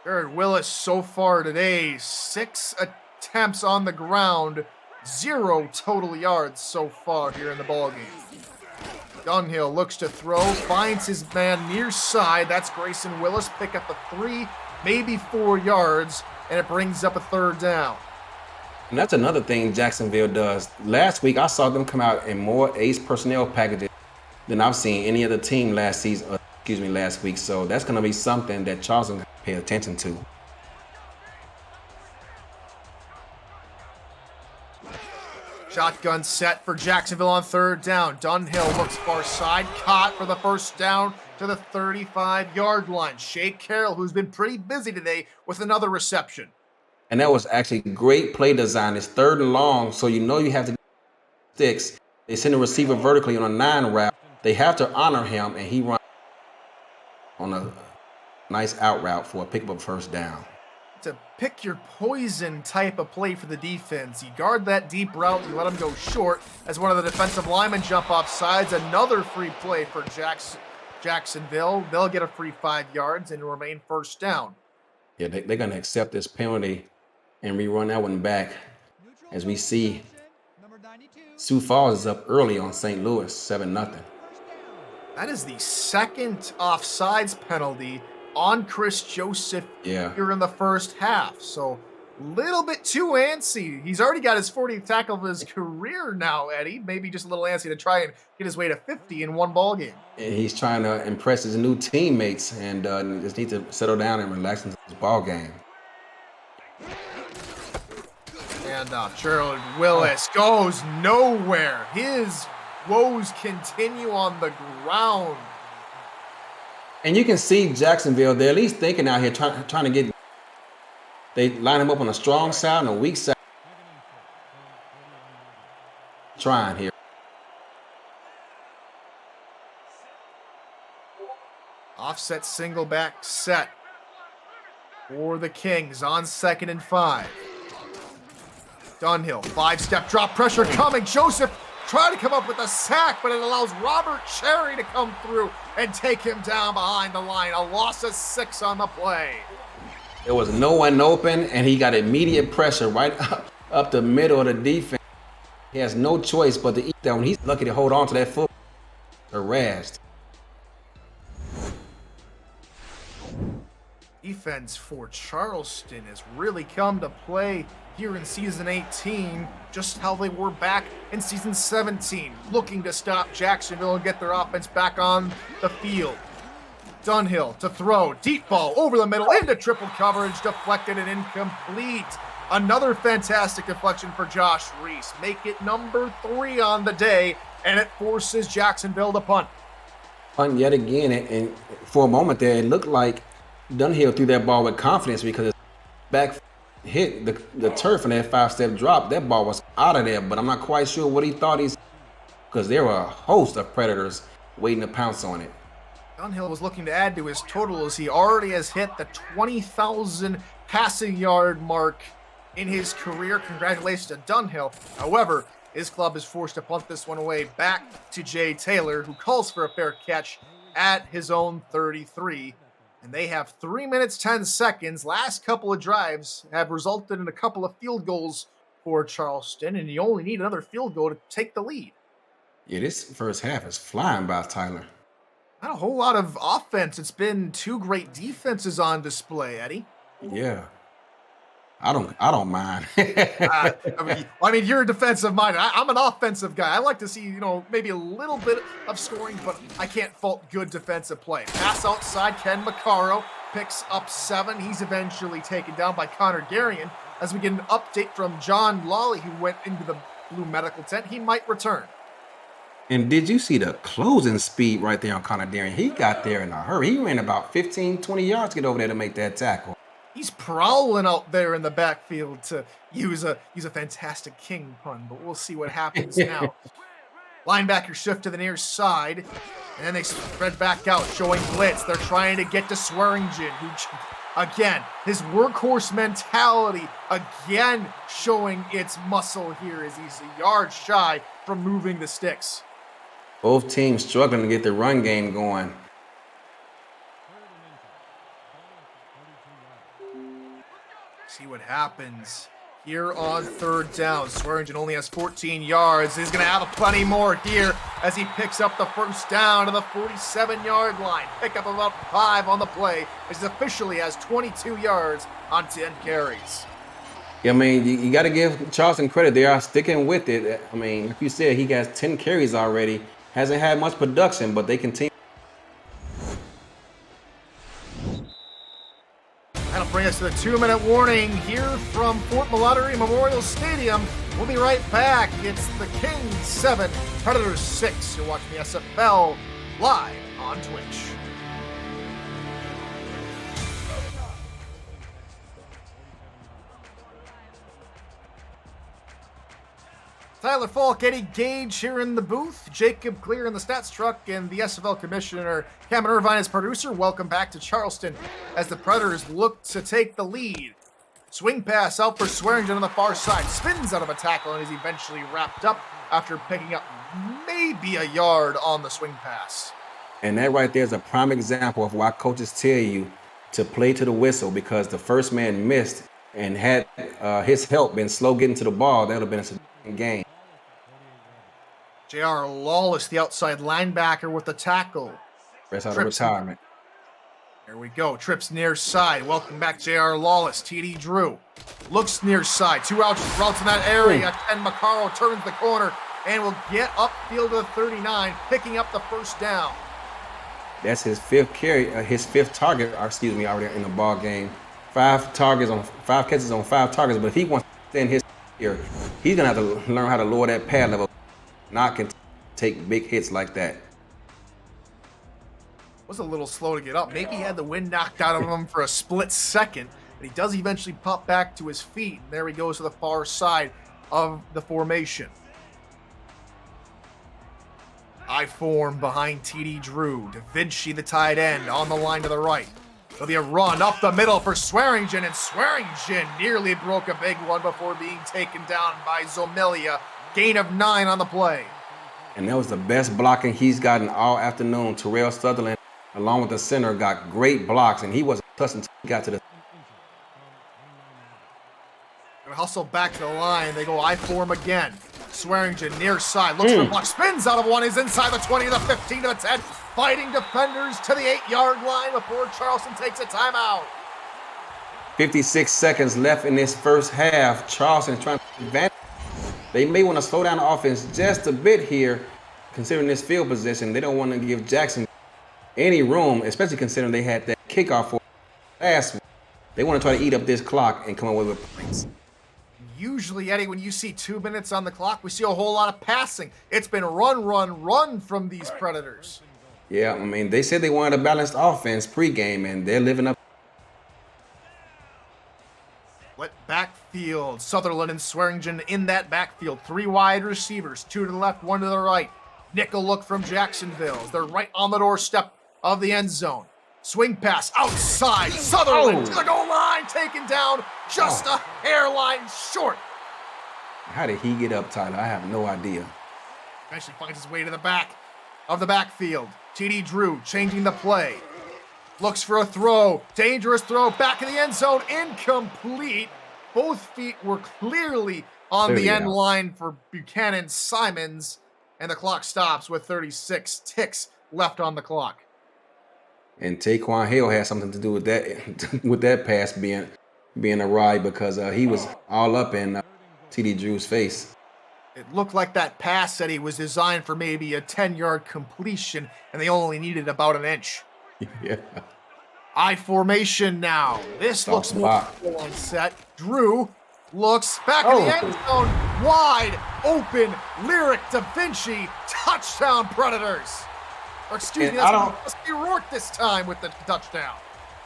Jared Willis so far today, 6 attempts on the ground, 0 total yards so far here in the ballgame. Dunhill looks to throw, finds his man near side. That's Grayson Willis. Pick up a 3, maybe 4 yards, and it brings up a 3rd down. And that's another thing Jacksonville does. Last week, I saw them come out in more ace personnel packages than I've seen any other team last week. So that's going to be something that Charleston can pay attention to. Shotgun set for Jacksonville on 3rd down. Dunhill looks far side, caught for the 1st down to the 35-yard line. Shea Carroll, who's been pretty busy today, with another reception. And that was actually great play design. It's 3rd and long, so you know you have to get sticks. They send the receiver vertically on a 9 route. They have to honor him, and he runs on a nice out route for a pick up 1st down. It's a pick your poison type of play for the defense. You guard that deep route, you let him go short as one of the defensive linemen jump off sides. Another free play for Jacksonville. They'll get a free 5 yards and remain 1st down. Yeah, they're going to accept this penalty and rerun that one back. As we see, Sioux Falls is up early on St. Louis, 7-0. That is the 2nd offsides penalty on Chris Joseph here in the 1st half. So a little bit too antsy. He's already got his 40th tackle of his career now, Eddie. Maybe just a little antsy to try and get his way to 50 in one ball game. And he's trying to impress his new teammates and just need to settle down and relax into this ball game. And Jared Willis goes nowhere. His woes continue on the ground. And you can see Jacksonville, they're at least thinking out here, trying to get, they line him up on a strong side and a weak side. Trying here. Offset single back set for the Kings on 2nd and 5. Dunhill, 5-step drop pressure coming. Joseph trying to come up with a sack, but it allows Robert Cherry to come through and take him down behind the line. A loss of 6 on the play. There was no one open, and he got immediate pressure right up the middle of the defense. He has no choice but to eat that one. He's lucky to hold on to that football. Harassed. Defense for Charleston has really come to play here in season 18, just how they were back in season 17, looking to stop Jacksonville and get their offense back on the field. Dunhill to throw, deep ball over the middle into triple coverage, deflected and incomplete. Another fantastic deflection for Josh Reese. Make it number 3 on the day, and it forces Jacksonville to punt. Punt yet again, and for a moment there, it looked like Dunhill threw that ball with confidence because his back hit the turf in that 5-step drop. That ball was out of there, but I'm not quite sure what he thought because there were a host of Predators waiting to pounce on it. Dunhill was looking to add to his total as he already has hit the 20,000 passing yard mark in his career. Congratulations to Dunhill. However, his club is forced to punt this one away back to Jay Taylor, who calls for a fair catch at his own 33. And they have 3 minutes, 10 seconds. Last couple of drives have resulted in a couple of field goals for Charleston, and you only need another field goal to take the lead. Yeah, this first half is flying by, Tyler. Not a whole lot of offense. It's been two great defenses on display, Eddie. Yeah. I don't mind. I mean, you're a defensive minded. I'm an offensive guy. I like to see, maybe a little bit of scoring, but I can't fault good defensive play. Pass outside, Ken Maccaro picks up 7. He's eventually taken down by Connor Darian. As we get an update from John Lawley, who went into the blue medical tent, he might return. And did you see the closing speed right there on Connor Darian? He got there in a hurry. He ran about 15, 20 yards to get over there to make that tackle. He's prowling out there in the backfield to use a fantastic king pun, but we'll see what happens now. Linebacker shift to the near side, and then they spread back out, showing blitz. They're trying to get to Swearingen, who, again, his workhorse mentality, again showing its muscle here as he's a yard shy from moving the sticks. Both teams struggling to get the run game going. See what happens here on third down. Swearingen only has 14 yards. He's going to have plenty more here as he picks up the first down to the 47-yard line. Pick up about 5 on the play. As he officially has 22 yards on 10 carries. Yeah, I mean, you got to give Charleston credit. They are sticking with it. I mean, like you said, he got 10 carries already. Hasn't had much production, but they continue. That'll bring us to the 2-minute warning here from Fort Mallory Memorial Stadium. We'll be right back. It's the Kings 7, Predators 6. You're watching the SFL live on Twitch. Tyler Falk, Eddie Gage here in the booth, Jacob Clear in the stats truck, and the SFL Commissioner Cameron Irvine as producer. Welcome back to Charleston as the Predators look to take the lead. Swing pass out for Swearingen on the far side, spins out of a tackle and is eventually wrapped up after picking up maybe a yard on the swing pass. And that right there is a prime example of why coaches tell you to play to the whistle, because the first man missed, and had his help been slow getting to the ball, that would have been a significant game. J.R. Lawless, the outside linebacker with the tackle. Rest out of retirement. There we go. Trips near side. Welcome back, J.R. Lawless. T.D. Drew looks near side. 2 routes in that area. Ken Maccaro turns the corner and will get upfield to the 39, picking up the first down. That's his 5th carry, his 5th target, already in the ball game. 5 catches on 5 targets. But if he wants to extend his here, he's gonna have to learn how to lower that pad level. Not can take big hits like that. Was a little slow to get up. Maybe he had the wind knocked out of him for a split second, but he does eventually pop back to his feet. And there he goes to the far side of the formation. I form behind T.D. Drew. Da Vinci, the tight end, on the line to the right. There'll be a run up the middle for Swearingen, and Swearingen nearly broke a big one before being taken down by Zomilia. Gain of 9 on the play. And that was the best blocking he's gotten all afternoon. Terrell Sutherland, along with the center, got great blocks, and he wasn't touched until he got to the... Gonna hustle back to the line. They go I form again. Swearingen near side. Looks for a block. Spins out of one. Is inside the 20 to the 15 to the 10. Fighting defenders to the 8-yard line before Charleston takes a timeout. 56 seconds left in this first half. Charleston trying to advance. They may want to slow down the offense just a bit here, considering this field position. They don't want to give Jackson any room, especially considering they had that kickoff for last week. They want to try to eat up this clock and come away with points. Usually, Eddie, when you see 2 minutes on the clock, we see a whole lot of passing. It's been run from these Predators. Yeah, I mean, they said they wanted a balanced offense pregame, and they're living up. Let backfield. Sutherland and Swearingen in that backfield. 3 wide receivers, 2 to the left, 1 to the right. Nickel look from Jacksonville. They're right on the doorstep of the end zone. Swing pass outside. Sutherland to the goal line, taken down just a hairline short. How did he get up, Tyler? I have no idea. Eventually finds his way to the back of the backfield. T.D. Drew changing the play. Looks for a throw. Dangerous throw. Back in the end zone. Incomplete. Both feet were clearly on the end line for Buchanan Simons. And the clock stops with 36 ticks left on the clock. And Taquan Hill had something to do with that pass being a ride, because he was all up in T.D. Drew's face. It looked like that pass that he was designed for maybe a 10-yard completion, and they only needed about an inch. Yeah. I formation now. This looks more full on set. Drew looks back in the end zone. Wide open. Lyric Da Vinci. Touchdown Predators. Or excuse me, that's Dusty Rourke this time with the touchdown.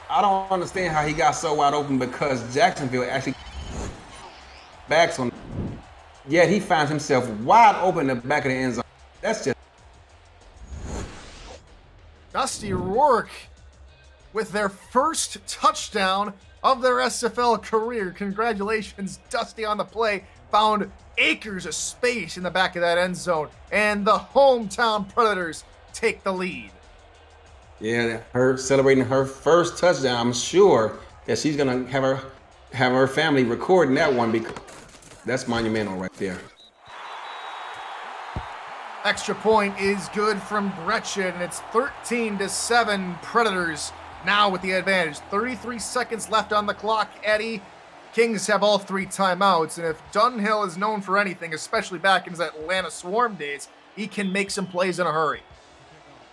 I don't understand how he got so wide open, because Jacksonville actually backs on. Yet he finds himself wide open in the back of the end zone. That's just Dusty Rourke with their first touchdown of their SFL career. Congratulations, Dusty, on the play. Found acres of space in the back of that end zone, and the hometown Predators take the lead. Yeah, her celebrating her first touchdown. I'm sure that she's gonna have her family recording that one, because that's monumental right there. Extra point is good from Gretchen, and it's 13-7 Predators now with the advantage. 33 seconds left on the clock, Eddie. Kings have all 3 timeouts, and if Dunhill is known for anything, especially back in his Atlanta Swarm days, he can make some plays in a hurry.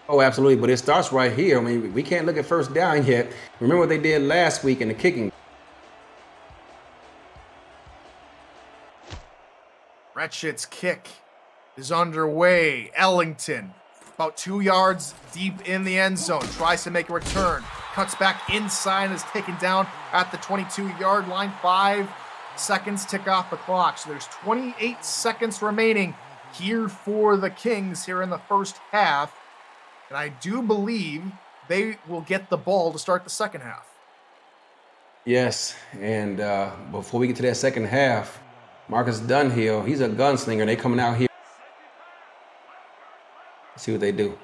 Oh, absolutely, but it starts right here. I mean, we can't look at first down yet. Remember what they did last week in the kicking. Retchett's kick is underway. Ellington, about 2 yards deep in the end zone, tries to make a return. Cuts back inside and is taken down at the 22-yard line. 5 seconds tick off the clock. So there's 28 seconds remaining here for the Kings here in the first half. And I do believe they will get the ball to start the second half. Yes, and before we get to that second half, Marcus Dunhill, he's a gunslinger. They coming out here. Let's see what they do.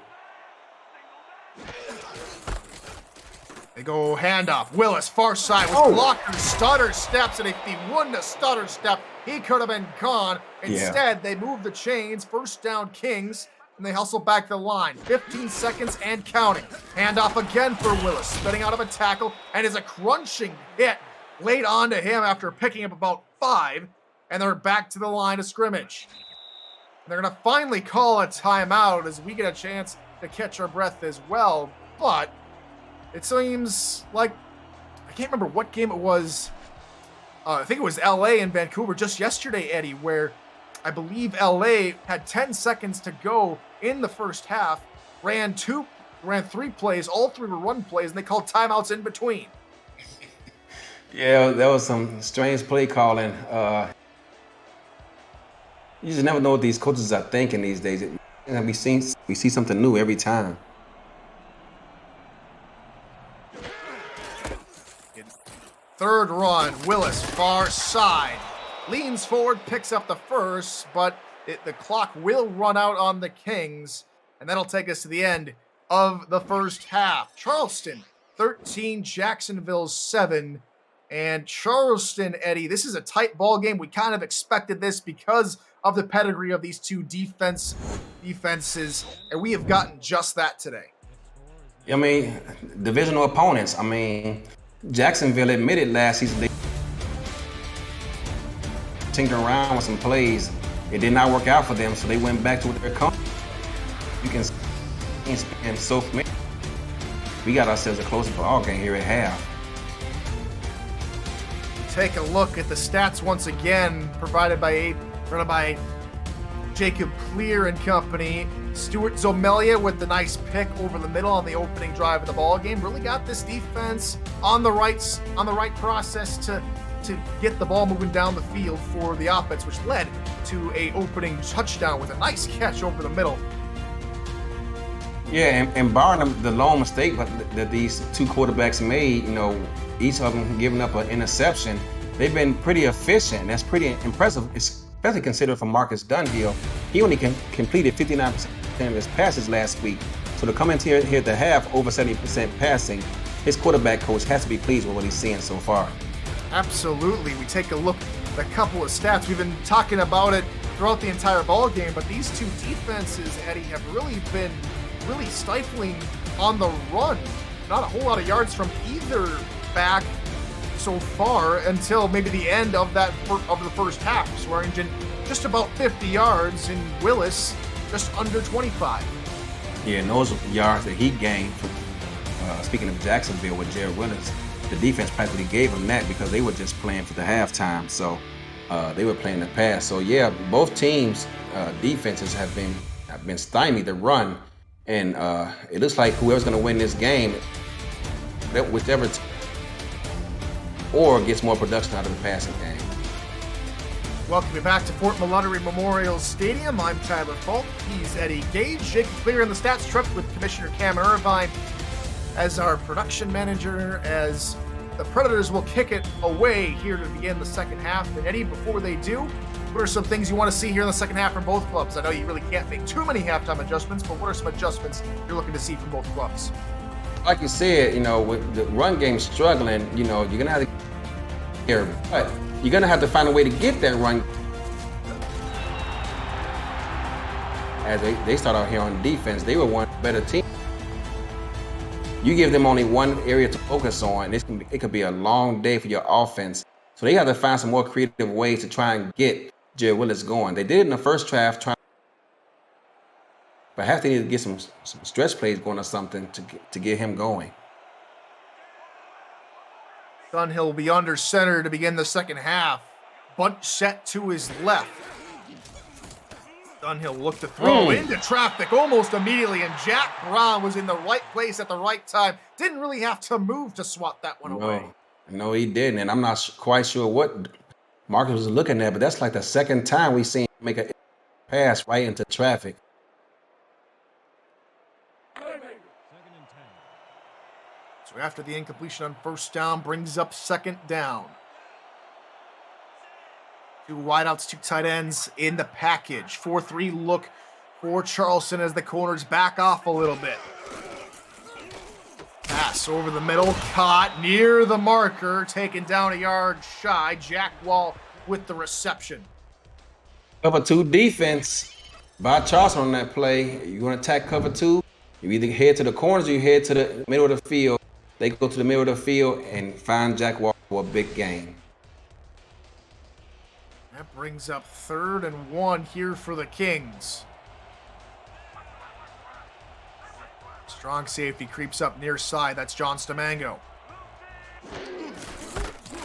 They go handoff. Willis, far side, was blocked. Stutter steps, and if he wouldn't have stutter step, he could have been gone. Instead, they move the chains. First down, Kings. And they hustle back the line. 15 seconds and counting. Handoff again for Willis, spinning out of a tackle, and is a crunching hit laid onto him after picking up about 5, and they're back to the line of scrimmage. And they're going to finally call a timeout as we get a chance to catch our breath as well, but it seems like, I can't remember what game it was. I think it was LA and Vancouver just yesterday, Eddie, where I believe LA had 10 seconds to go in the first half, ran 3 plays, all 3 were run plays, and they called timeouts in between. Yeah, that was some strange play calling. You just never know what these coaches are thinking these days. And we see something new every time. Third run, Willis, far side. Leans forward, picks up the first, but the clock will run out on the Kings, and that'll take us to the end of the first half. Charleston, 13, Jacksonville, 7. And Charleston, Eddie, this is a tight ball game. We kind of expected this because of the pedigree of these two defenses, and we have gotten just that today. I mean, divisional opponents. I mean, Jacksonville admitted last season they tinkered around with some plays. It did not work out for them, so they went back to what they're comfortable. You can see, and so we got ourselves a close ball game here at half. Take a look at the stats once again, provided by Jacob Clear and company. Stuart Zomelia with the nice pick over the middle on the opening drive of the ball game. Really got this defense on the right process to get the ball moving down the field for the offense, which led to a opening touchdown with a nice catch over the middle. Yeah, and barring the lone mistake that these two quarterbacks made, each of them giving up an interception, they've been pretty efficient. That's pretty impressive, especially considered for Marcus Dunhill. He only completed 59% of his passes last week. So to come into here at the half, over 70% passing, his quarterback coach has to be pleased with what he's seeing so far. Absolutely. We take a look at a couple of stats. We've been talking about it throughout the entire ball game, but these two defenses, Eddie, have really been stifling on the run. Not a whole lot of yards from either back so far until maybe the end of the first half. Swearingen just about 50 yards, and Willis just under 25. Yeah, and those yards that he gained from, speaking of Jacksonville with Jared Willis, the defense practically gave him that because they were just playing for the halftime. So they were playing the pass. So yeah, both teams' defenses have been stymied the run, and it looks like whoever's going to win this game, whichever or gets more production out of the passing game. Welcome back to Fort Mallory Memorial Stadium. I'm Tyler Falk. He's Eddie Gage. Jacob Clear in the stats truck with Commissioner Cameron Irvine as our production manager, as the Predators will kick it away here to begin the second half. And Eddie, before they do, what are some things you want to see here in the second half from both clubs? I know you really can't make too many halftime adjustments, but what are some adjustments you're looking to see from both clubs? Like you said, with the run game struggling, you're going to have to here, but you're going to have to find a way to get that run. As they start out here on defense, they were one better team. You give them only one area to focus on, it could be a long day for your offense. So they have to find some more creative ways to try and get Jared Willis going. They did it in the first half, but have to need to get some stretch plays going or something to get him going. Dunhill will be under center to begin the second half. Bunt set to his left. Dunhill looked to throw into traffic almost immediately, and Jack Brown was in the right place at the right time. Didn't really have to move to swat that one away. No, he didn't, and I'm not quite sure what Marcus was looking at, but that's like the second time we've seen him make a pass right into traffic. So after the incompletion on first down, brings up second down. Two wideouts, two tight ends in the package. 4-3 look for Charleston as the corners back off a little bit. Pass over the middle, caught near the marker, taken down a yard shy. Jack Wall with the reception. Cover 2 defense by Charleston on that play. You want to attack cover 2, you either head to the corners or you head to the middle of the field. They go to the middle of the field and find Jack Wall for a big gain. That brings up 3rd and 1 here for the Kings. Strong safety creeps up near side. That's John Stamango.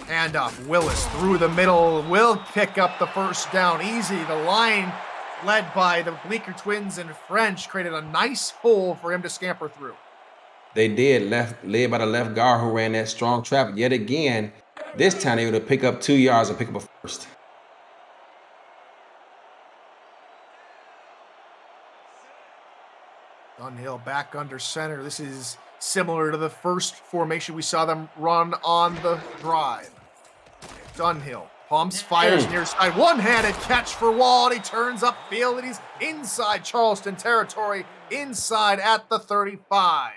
Handoff. Willis through the middle. Will pick up the first down easy. The line led by the Bleecker twins and French created a nice hole for him to scamper through. They did, led by the left guard who ran that strong trap yet again. This time they were to pick up 2 yards and pick up a first. Dunhill back under center. This is similar to the first formation we saw them run on the drive. Dunhill pumps, fires near side. One-handed catch for Wall, and he turns upfield, and he's inside Charleston territory, inside at the 35.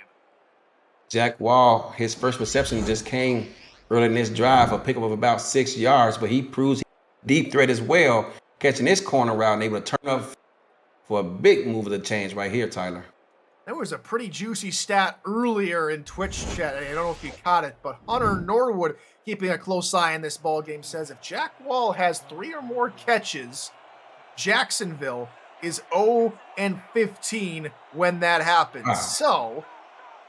Jack Wall, his first reception just came early in this drive, a pickup of about 6 yards, but he proves he's a deep threat as well, catching this corner route and able to turn up for a big move of the change right here, Tyler. There was a pretty juicy stat earlier in Twitch chat. I don't know if you caught it, but Hunter Norwood, keeping a close eye on this ball game, says if Jack Wall has 3 or more catches, Jacksonville is 0-15 when that happens. So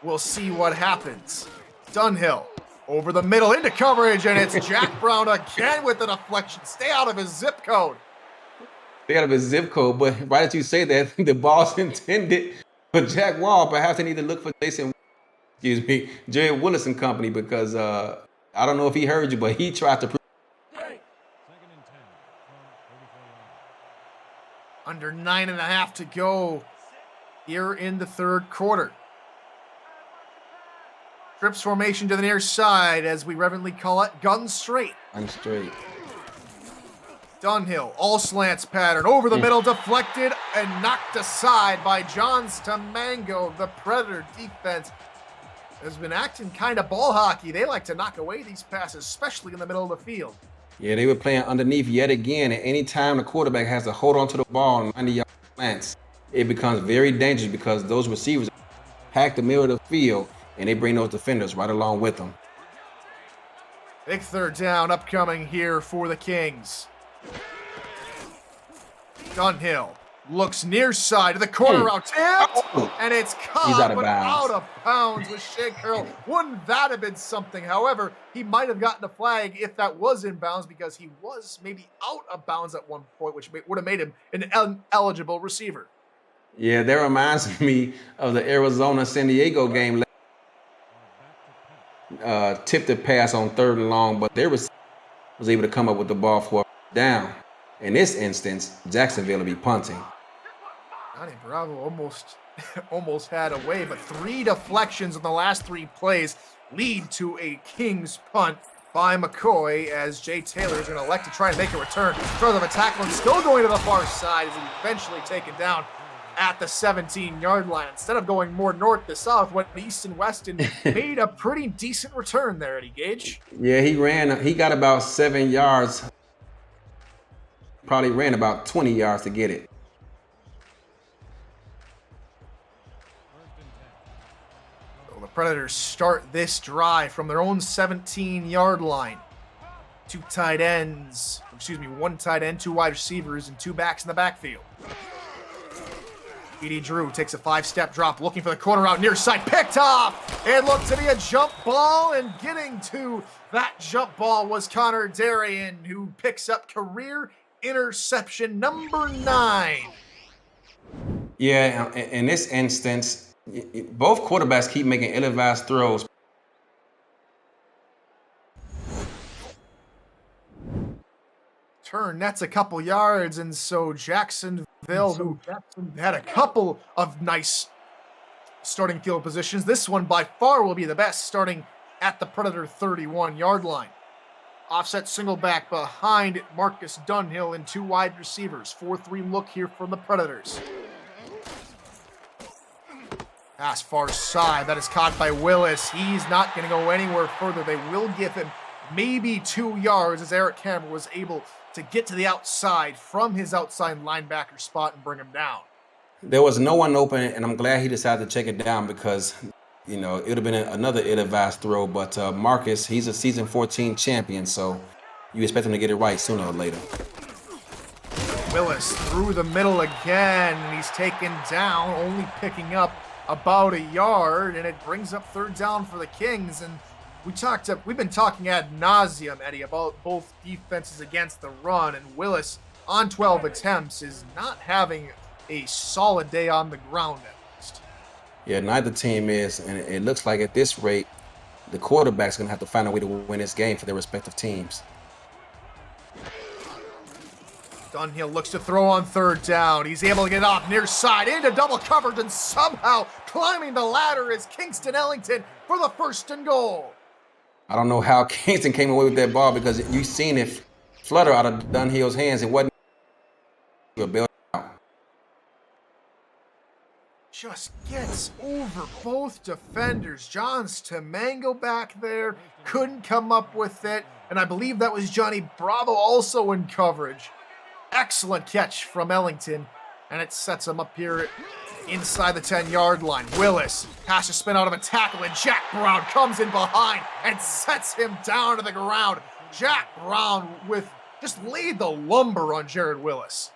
we'll see what happens. Dunhill over the middle into coverage, and it's Jack Brown again with the deflection. Stay out of his zip code. Stay out of his zip code, but why did you say that? The ball's intended for Jack Wall. Perhaps they need to look for Jared Willis and company, because I don't know if he heard you, but he tried to. Under 9.5 to go here in the third quarter. Trips formation to the near side, as we reverently call it, gun straight. Gun straight. Dunhill, all slants pattern, over the middle, deflected and knocked aside by John Stamango. The Predator defense has been acting kind of ball hockey. They like to knock away these passes, especially in the middle of the field. Yeah, they were playing underneath yet again. And anytime the quarterback has to hold on to the ball and 90-yard slants, it becomes very dangerous because those receivers pack the middle of the field and they bring those defenders right along with them. Big third down upcoming here for the Kings. Dunhill looks near side to the corner route, tipped, and it's caught, out of but bounds. out of bounds with Shea Curl. Wouldn't that have been something? However, he might have gotten a flag if that was in bounds because he was maybe out of bounds at one point, which would have made him an ineligible receiver. Yeah, that reminds me of the Arizona-San Diego game. Tipped the pass on 3rd and long, but they was able to come up with the ball for a down. In this instance, Jacksonville will be punting. Johnny Bravo almost had a way, but 3 deflections in the last 3 plays lead to a Kings punt by McCoy as Jay Taylor is going to elect to try and make a return. Further of a tackle and still going to the far side as he's eventually taken down at the 17-yard line. Instead of going more north to south, went east and west and made a pretty decent return there, Eddie Gage. Yeah, he got about 7 yards. Probably ran about 20 yards to get it. So the Predators start this drive from their own 17-yard line. 1 tight end, 2 wide receivers, and 2 backs in the backfield. Edie Drew takes a 5-step drop, looking for the corner out near side, picked off. It looked to be a jump ball, and getting to that jump ball was Connor Darien, who picks up career interception number 9. Yeah, in this instance, both quarterbacks keep making ill-advised throws. Turn, that's a couple yards, and so Jacksonville, who had a couple of nice starting field positions, this one by far will be the best, starting at the Predator 31-yard line. Offset single back behind Marcus Dunhill and 2 wide receivers. 4-3 look here from the Predators. Pass far side. That is caught by Willis. He's not going to go anywhere further. They will give him maybe 2 yards as Eric Cameron was able to get to the outside from his outside linebacker spot and bring him down. There was no one open, and I'm glad he decided to check it down because, it would have been another ill-advised throw. But Marcus, he's a season 14 champion, so you expect him to get it right sooner or later. Willis through the middle again, and he's taken down, only picking up about a yard, and it brings up 3rd down for the Kings. And we've been talking ad nauseum, Eddie, about both defenses against the run, and Willis on 12 attempts is not having a solid day on the ground at least. Yeah, neither team is, and it looks like at this rate, the quarterback's going to have to find a way to win this game for their respective teams. Dunhill looks to throw on 3rd down. He's able to get off near side into double coverage, and somehow climbing the ladder is Kingston Ellington for the 1st and goal. I don't know how Kingston came away with that ball because you seen it flutter out of Dunhill's hands. It wasn't a build out. Just gets over both defenders. Johns Tamango back there couldn't come up with it, and I believe that was Johnny Bravo also in coverage. Excellent catch from Ellington, and it sets him up here inside the 10-yard line. Willis has to spin out of a tackle, and Jack Brown comes in behind and sets him down to the ground. Jack Brown just laid the lumber on Jared Willis.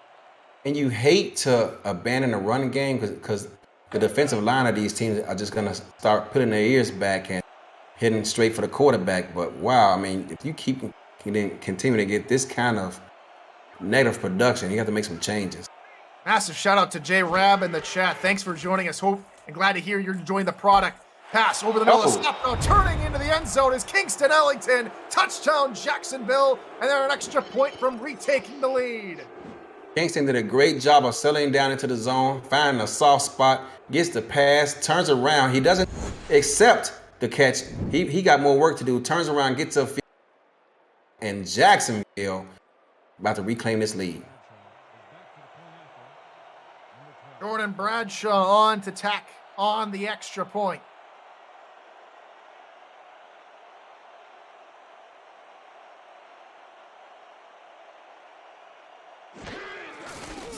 And you hate to abandon the running game because the defensive line of these teams are just going to start putting their ears back and hitting straight for the quarterback. But wow, if you continue to get this kind of negative production, you have to make some changes. Massive shout out to Jay Rab in the chat. Thanks for joining us. Hope and glad to hear you're enjoying the product. Pass over the middle of the snap, turning into the end zone is Kingston Ellington. Touchdown Jacksonville, and they're an extra point from retaking the lead. Kingston did a great job of settling down into the zone, finding a soft spot, gets the pass, turns around. He doesn't accept the catch. He got more work to do, turns around, gets up, and Jacksonville about to reclaim this lead. Jordan Bradshaw on to tack on the extra point.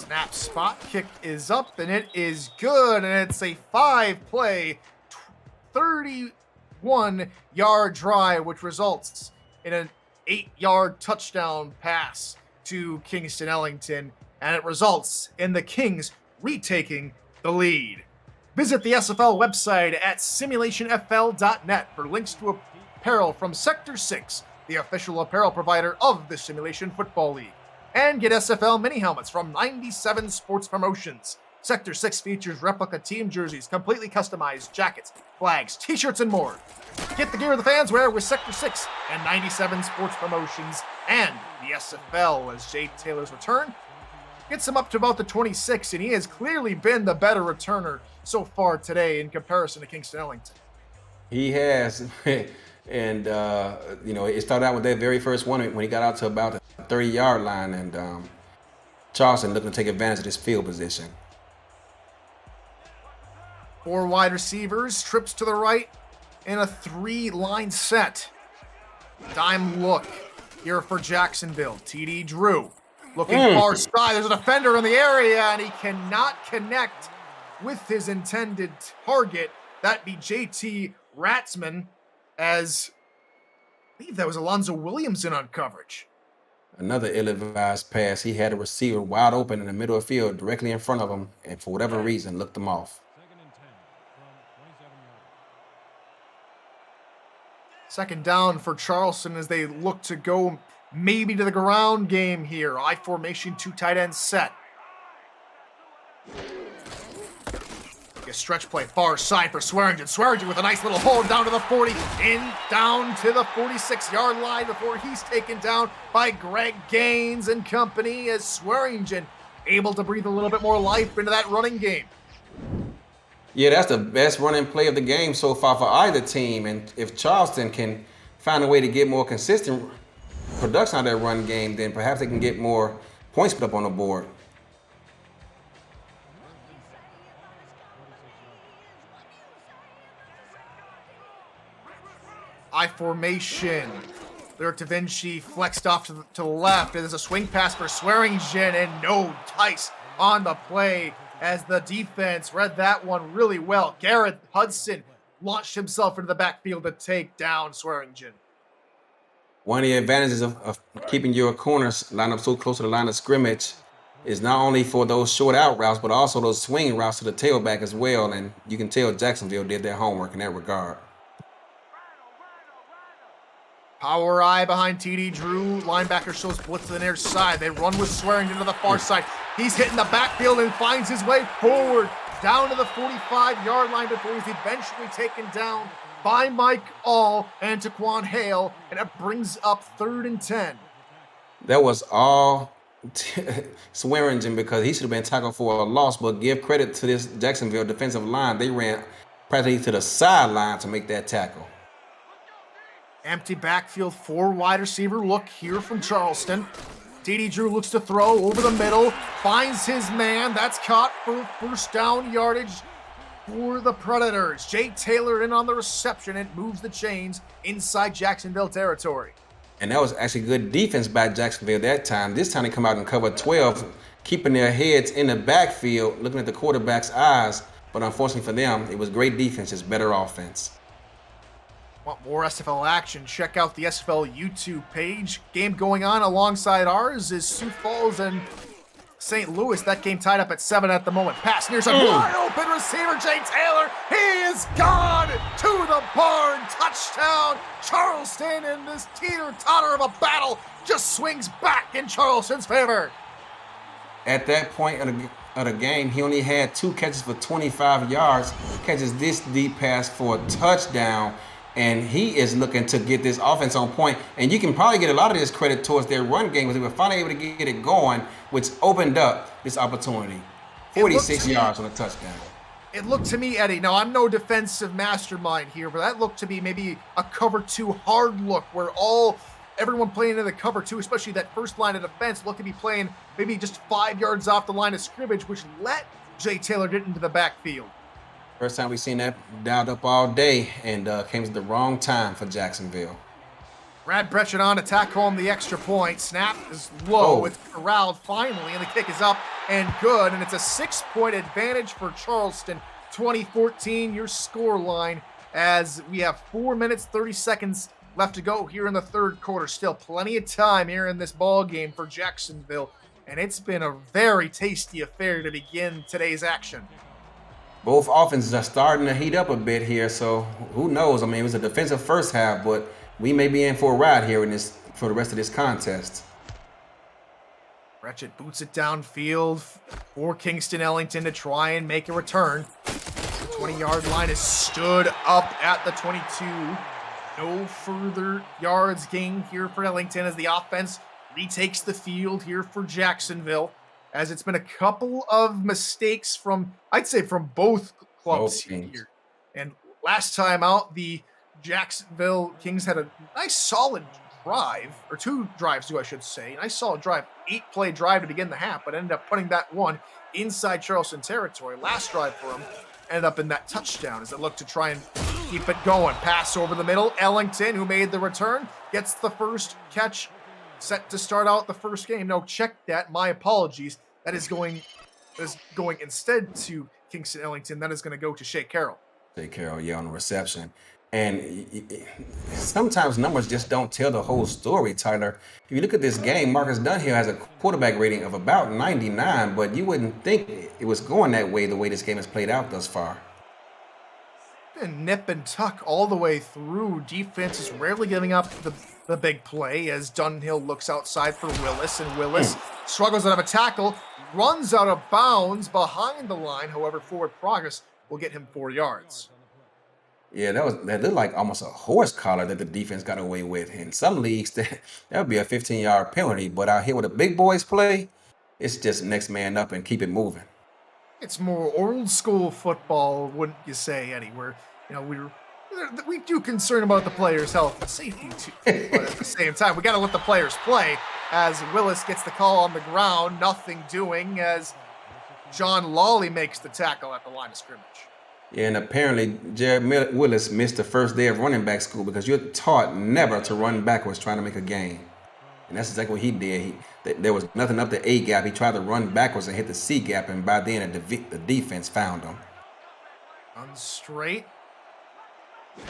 Snap, spot kick is up, and it is good, and it's a 5-play, 31-yard drive, which results in an 8-yard touchdown pass to Kingston Ellington, and it results in the Kings retaking the lead. Visit the SFL website at simulationfl.net for links to apparel from Sector 6, the official apparel provider of the Simulation Football League. And get SFL mini helmets from 97 Sports Promotions. Sector 6 features replica team jerseys, completely customized jackets, flags, t-shirts, and more. Get the gear the fans wear with Sector 6 and 97 Sports Promotions and the SFL as Jay Taylor's return gets him up to about the 26, and he has clearly been the better returner so far today in comparison to Kingston Ellington. He has. And, it started out with that very first one when he got out to about the 30-yard line, and Charleston looking to take advantage of this field position. 4 wide receivers, trips to the right, and a 3-line set. Dime look here for Jacksonville. TD Drew looking far side. There's a defender in the area, and he cannot connect with his intended target. That'd be JT Ratzman, as I believe that was Alonzo Williams in on coverage. Another ill-advised pass. He had a receiver wide open in the middle of the field directly in front of him, and for whatever reason, looked him off. 2nd down for Charleston as they look to go maybe to the ground game here. I formation, 2 tight ends set. A stretch play far side for Swearingen. Swearingen with a nice little hold down to the 40, down to the 46-yard line before he's taken down by Greg Gaines and company, as Swearingen able to breathe a little bit more life into that running game. Yeah, that's the best running play of the game so far for either team, and if Charleston can find a way to get more consistent production out of that run game, then perhaps they can get more points put up on the board. I formation. Lyric Da Vinci flexed off to the left. There's a swing pass for Swearingen, and no Tice on the play as the defense read that one really well. Garrett Hudson launched himself into the backfield to take down Swearingen. One of the advantages of keeping your corners lined up so close to the line of scrimmage is not only for those short out routes, but also those swing routes to the tailback as well. And you can tell Jacksonville did their homework in that regard. Power eye behind TD Drew. Linebacker shows blitz to the near side. They run with Swearingen to the far side. He's hitting the backfield and finds his way forward down to the 45-yard line before he's eventually taken down by Mike All and Taquan Hale, and it brings up 3rd and 10. That was all Swearingen because he should have been tackled for a loss, but give credit to this Jacksonville defensive line. They ran practically to the sideline to make that tackle. Empty backfield, 4 wide receiver look here from Charleston. TD Drew looks to throw over the middle, finds his man. That's caught for 1st down yardage for the Predators. Jay Taylor in on the reception. It moves the chains inside Jacksonville territory. And that was actually good defense by Jacksonville that time. This time they come out and cover 12, keeping their heads in the backfield, looking at the quarterback's eyes. But unfortunately for them, it was great defense, just better offense. Want more SFL action? Check out the SFL YouTube page. Game going on alongside ours is Sioux Falls and St. Louis. That game tied up at 7 at the moment. Pass near side, wide open receiver, Jay Taylor. He is gone to the barn. Touchdown, Charleston, and this teeter-totter of a battle just swings back in Charleston's favor. At that point of the game, he only had 2 catches for 25 yards, catches this deep pass for a touchdown. And he is looking to get this offense on point. And you can probably get a lot of this credit towards their run game, because they were finally able to get it going, which opened up this opportunity. 46 yards on a touchdown. It looked to me, Eddie, now I'm no defensive mastermind here, but that looked to be maybe a cover 2 hard look where everyone playing in the cover 2, especially that first line of defense, looked to be playing maybe just 5 yards off the line of scrimmage, which let Jay Taylor get into the backfield. First time we've seen that dialed up all day, and came at the wrong time for Jacksonville. Brad Brechen on to tack home the extra point. Snap is low. It's corralled finally, and the kick is up and good, and it's a 6-point advantage for Charleston. 2014, your score line, as we have 4 minutes, 30 seconds left to go here in the third quarter. Still plenty of time here in this ball game for Jacksonville, and it's been a very tasty affair to begin today's action. Both offenses are starting to heat up a bit here, so who knows? I mean, it was a defensive first half, but we may be in for a ride here for the rest of this contest. Pritchett boots it downfield for Kingston Ellington to try and make a return. The 20-yard line is stood up at the 22. No further yards gained here for Ellington as the offense retakes the field here for Jacksonville, as it's been a couple of mistakes from, I'd say, from both clubs here. And last time out, the Jacksonville Kings had a nice solid drive, or 2 drives too, I should say. Nice solid drive, 8-play drive to begin the half, but ended up putting that one inside Charleston territory. Last drive for him ended up in that touchdown as it looked to try and keep it going. Pass over the middle. Ellington, who made the return, gets the first catch, set to start out the first game. No, check that. My apologies. That is going instead to Kingston Ellington. That is going to go to Shea Carroll. Shea Carroll, yeah, on the reception. And sometimes numbers just don't tell the whole story, Tyler. If you look at this game, Marcus Dunhill has a quarterback rating of about 99, but you wouldn't think it was going that way the way this game has played out thus far. And nip and tuck all the way through. Defense is rarely giving up the big play as Dunhill looks outside for Willis, and Willis struggles out of a tackle, runs out of bounds behind the line. However, forward progress will get him 4 yards. Yeah, that looked like almost a horse collar that the defense got away with. In some leagues, that would be a 15-yard penalty. But out here where the big boys play, it's just next man up and keep it moving. It's more old school football, wouldn't you say, Eddie? Where we do concern about the players' health and safety too, but at the same time, we got to let the players play. As Willis gets the call on the ground, nothing doing as John Lawley makes the tackle at the line of scrimmage. Yeah, and apparently Jared Willis missed the first day of running back school because you're taught never to run backwards trying to make a gain. And that's exactly what he did. There was nothing up the A gap. He tried to run backwards and hit the C gap, and by then the defense found him. On straight.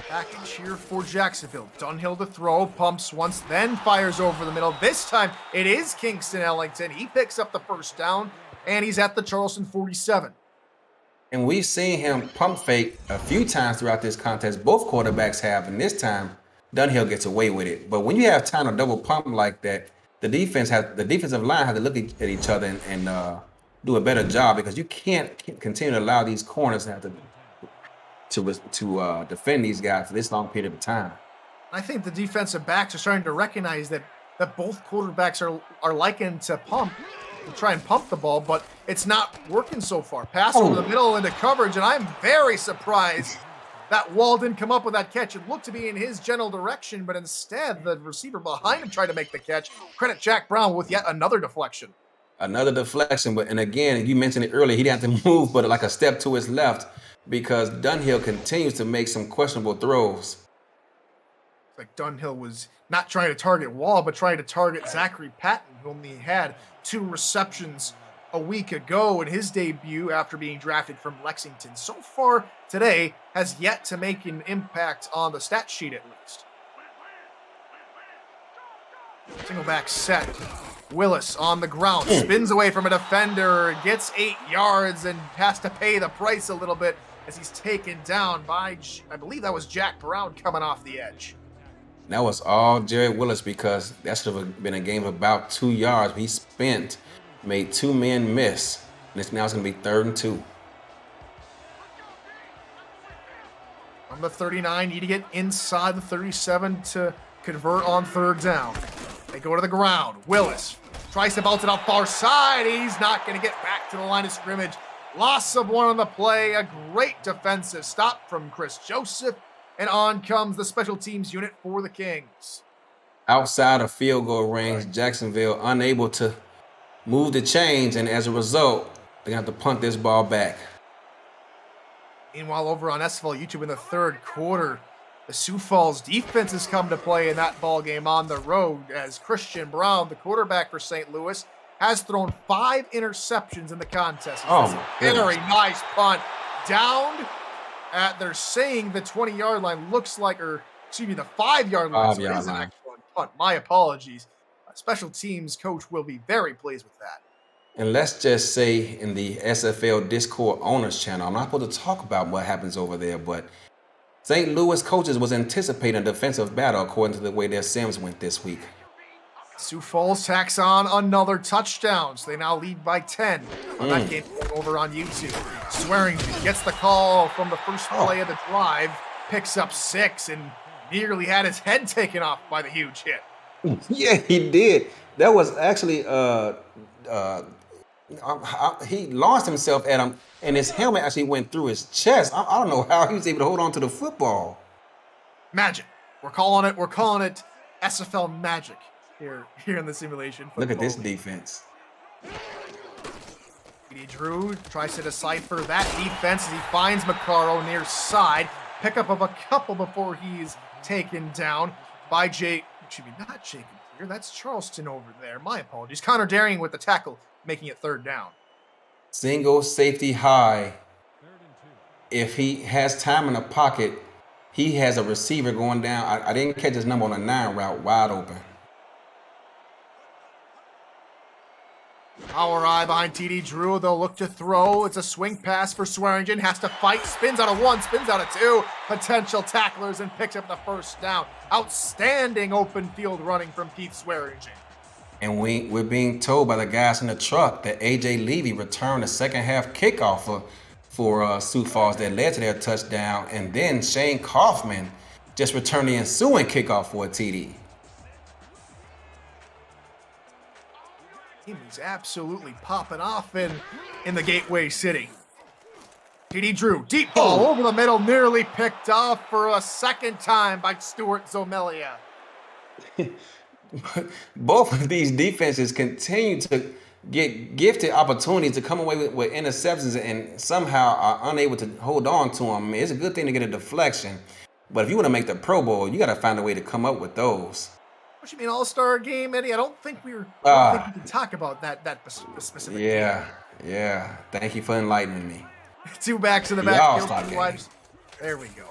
Package here for Jacksonville. Dunhill to throw, pumps once, then fires over the middle. This time it is Kingston Ellington. He picks up the first down, and he's at the Charleston 47. And we've seen him pump fake a few times throughout this contest. Both quarterbacks have, and this time Dunhill gets away with it. But when you have time to double pump like that, the defensive line has to look at each other and do a better job, because you can't continue to allow these corners to have to defend these guys for this long period of time. I think the defensive backs are starting to recognize that both quarterbacks are liking to try and pump the ball, but it's not working so far. Pass over the middle into coverage, and I'm very surprised that Wall didn't come up with that catch. It looked to be in his general direction, but instead the receiver behind him tried to make the catch. Credit Jack Brown with yet another deflection. Another deflection, and again, you mentioned it earlier, he didn't have to move but like a step to his left, because Dunhill continues to make some questionable throws. It's like Dunhill was not trying to target Wall, but trying to target Zachary Patton, who only had 2 receptions a week ago in his debut after being drafted from Lexington. So far today, has yet to make an impact on the stat sheet at least. Single back set. Willis on the ground, spins away from a defender, gets 8 yards, and has to pay the price a little bit as he's taken down by, I believe that was Jack Brown coming off the edge. That was all Jared Willis, because that should have been a game of about 2 yards. He made 2 men miss. And now it's going to be 3rd and 2. From the 39, need to get inside the 37 to convert on 3rd down. They go to the ground. Willis tries to bounce it out far side. He's not going to get back to the line of scrimmage. Loss of 1 on the play. A great defensive stop from Chris Joseph. And on comes the special teams unit for the Kings. Outside of field goal range, Jacksonville unable to move the chains, and as a result, they're going to have to punt this ball back. Meanwhile, over on SFL YouTube in the 3rd quarter, the Sioux Falls defense has come to play in that ball game on the road, as Christian Brown, the quarterback for St. Louis, has thrown 5 interceptions in the contest. Oh, my Very goodness. nice punt. Down at, they're saying the 20-yard line looks like, or excuse me, the 5-yard line. So it 5-yard is an line. excellent punt. My apologies. Special teams coach will be very pleased with that. And let's just say in the SFL Discord owners channel, I'm not supposed to talk about what happens over there, but St. Louis coaches was anticipating a defensive battle according to the way their Sims went this week. Sioux Falls tacks on another touchdown, so they now lead by 10. That game going over on YouTube. Swearingen gets the call from the first play of the drive, picks up 6, and nearly had his head taken off by the huge hit. Yeah, he did. That was actually he launched himself at him, and his helmet actually went through his chest. I don't know how he was able to hold on to the football. Magic. We're calling it SFL magic here in the simulation. Look at this League. defense. Drew tries to decipher that defense as he finds McCarro near side. Pickup of a couple before he's taken down by not Jacob Clear. That's Charleston over there. My apologies. Connor Daring with the tackle, making it 3rd down. Single safety high. If he has time in the pocket, he has a receiver going down. I didn't catch his number on a 9 route wide open. Our eye behind TD Drew. They'll look to throw. It's a swing pass for Swearingen. Has to fight. Spins out of 1. Spins out of 2. Potential tacklers and picks up the 1st down. Outstanding open field running from Keith Swearingen. And we're being told by the guys in the truck that A.J. Levy returned the second half kickoff for Sioux Falls that led to their touchdown. And then Shane Kaufman just returned the ensuing kickoff for a TD. He's absolutely popping off in the Gateway City. TD Drew, deep ball over the middle, nearly picked off for a 2nd time by Stuart Zomelia. Both of these defenses continue to get gifted opportunities to come away with interceptions and somehow are unable to hold on to them. I mean, it's a good thing to get a deflection, but if you want to make the Pro Bowl, you got to find a way to come up with those. What you mean, All-Star game, Eddie? I don't think we can talk about that specific game. Yeah. Thank you for enlightening me. 2 backs in the The backfield. All-Star game. There we go.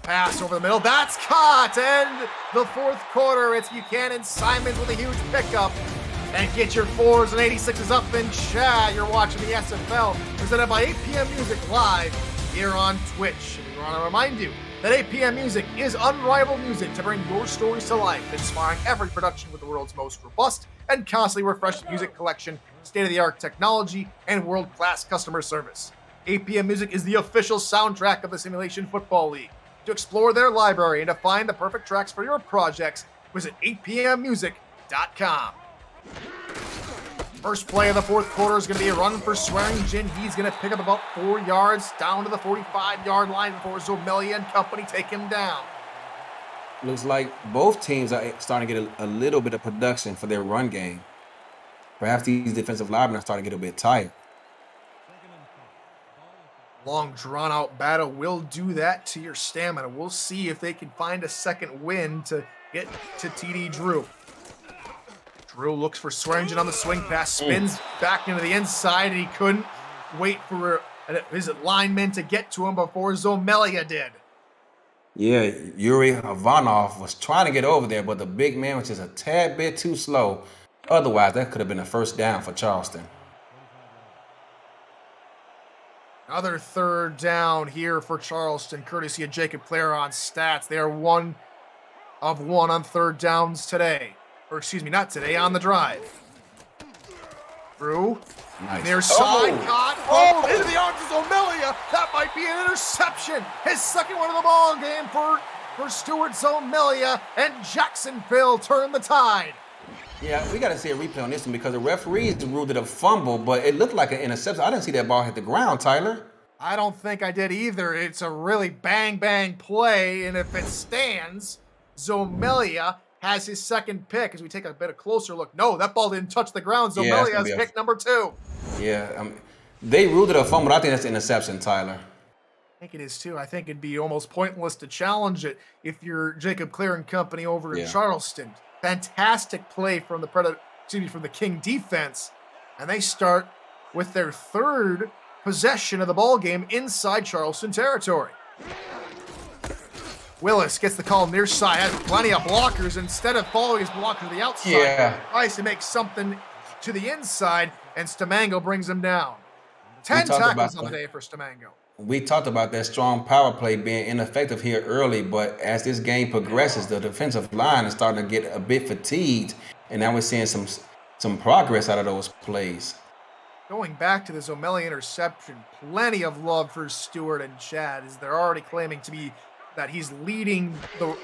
Pass over the middle. That's caught. And the 4th quarter, it's Buchanan Simons with a huge pickup. And get your 4s and 86s up in chat. You're watching the SFL, presented by 8 p.m. Music live here on Twitch. And we want to remind you that 8 p.m. Music is unrivaled music to bring your stories to life, inspiring every production with the world's most robust and constantly refreshing music collection, state-of-the-art technology, and world-class customer service. 8 p.m. Music is the official soundtrack of the Simulation Football League. To explore their library and to find the perfect tracks for your projects, visit 8pmmusic.com. First play of the 4th quarter is going to be a run for Swearingen. He's going to pick up about 4 yards down to the 45-yard line before Zomelia and company take him down. Looks like both teams are starting to get a little bit of production for their run game. Perhaps these defensive linemen are starting to get a bit tired. Long, drawn-out battle will do that to your stamina. We'll see if they can find a second win to get to TD Drew. Drew looks for Swearingen on the swing pass, spins back into the inside, and he couldn't wait for his lineman to get to him before Zomelia did. Yeah, Yuri Ivanov was trying to get over there, but the big man was just a tad bit too slow. Otherwise, that could have been a 1st down for Charleston. Another 3rd down here for Charleston, courtesy of Jacob Clare on stats. They are 1 of 1 on 3rd downs today. Or excuse me, not today, on the drive. Drew, Nice. near side, caught, into the arms of Zomelia. That might be an interception. His 2nd one of the ball game for Stuart Zomelia, and Jacksonville turn the tide. Yeah, we got to see a replay on this one because the referees ruled it a fumble, but it looked like an interception. I didn't see that ball hit the ground, Tyler. I don't think I did either. It's a really bang play, and if it stands, Zomelia has his 2nd pick as we take a bit of closer look. No, that ball didn't touch the ground. Zomelia has pick number 2. Yeah, they ruled it a fumble, but I think that's an interception, Tyler. I think it is too. I think it'd be almost pointless to challenge it if you're Jacob Clare and company over in Charleston. Fantastic play from the King defense and they start with their third possession of the ball game inside Charleston territory. Willis gets the call near side, has plenty of blockers. Instead of following his blocker to the outside, tries to make something to the inside, and Stamango brings him down. 10 tackles on the day for Stamango. We talked about that strong power play being ineffective here early, but as this game progresses, the defensive line is starting to get a bit fatigued, and now we're seeing some progress out of those plays. Going back to the Zomeli interception, plenty of love for Stewart and Chad, as they're already claiming to be that he's leading the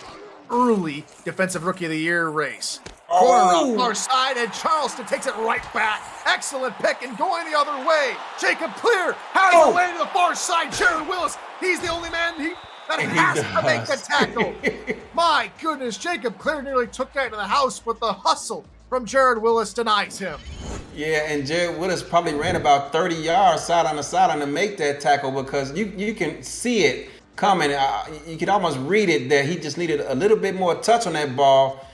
early Defensive Rookie of the Year race. Corner on far side, and Charleston takes it right back. Excellent pick, and going the other way. Jacob Clear has the way to the far side. Jared Willis, he's the only man that has to make the tackle. My goodness, Jacob Clear nearly took that to the house, but the hustle from Jared Willis denies him. Yeah, and Jared Willis probably ran about 30 yards side on the sideline to make that tackle, because you can see it coming. You could almost read it that he just needed a little bit more touch on that ball.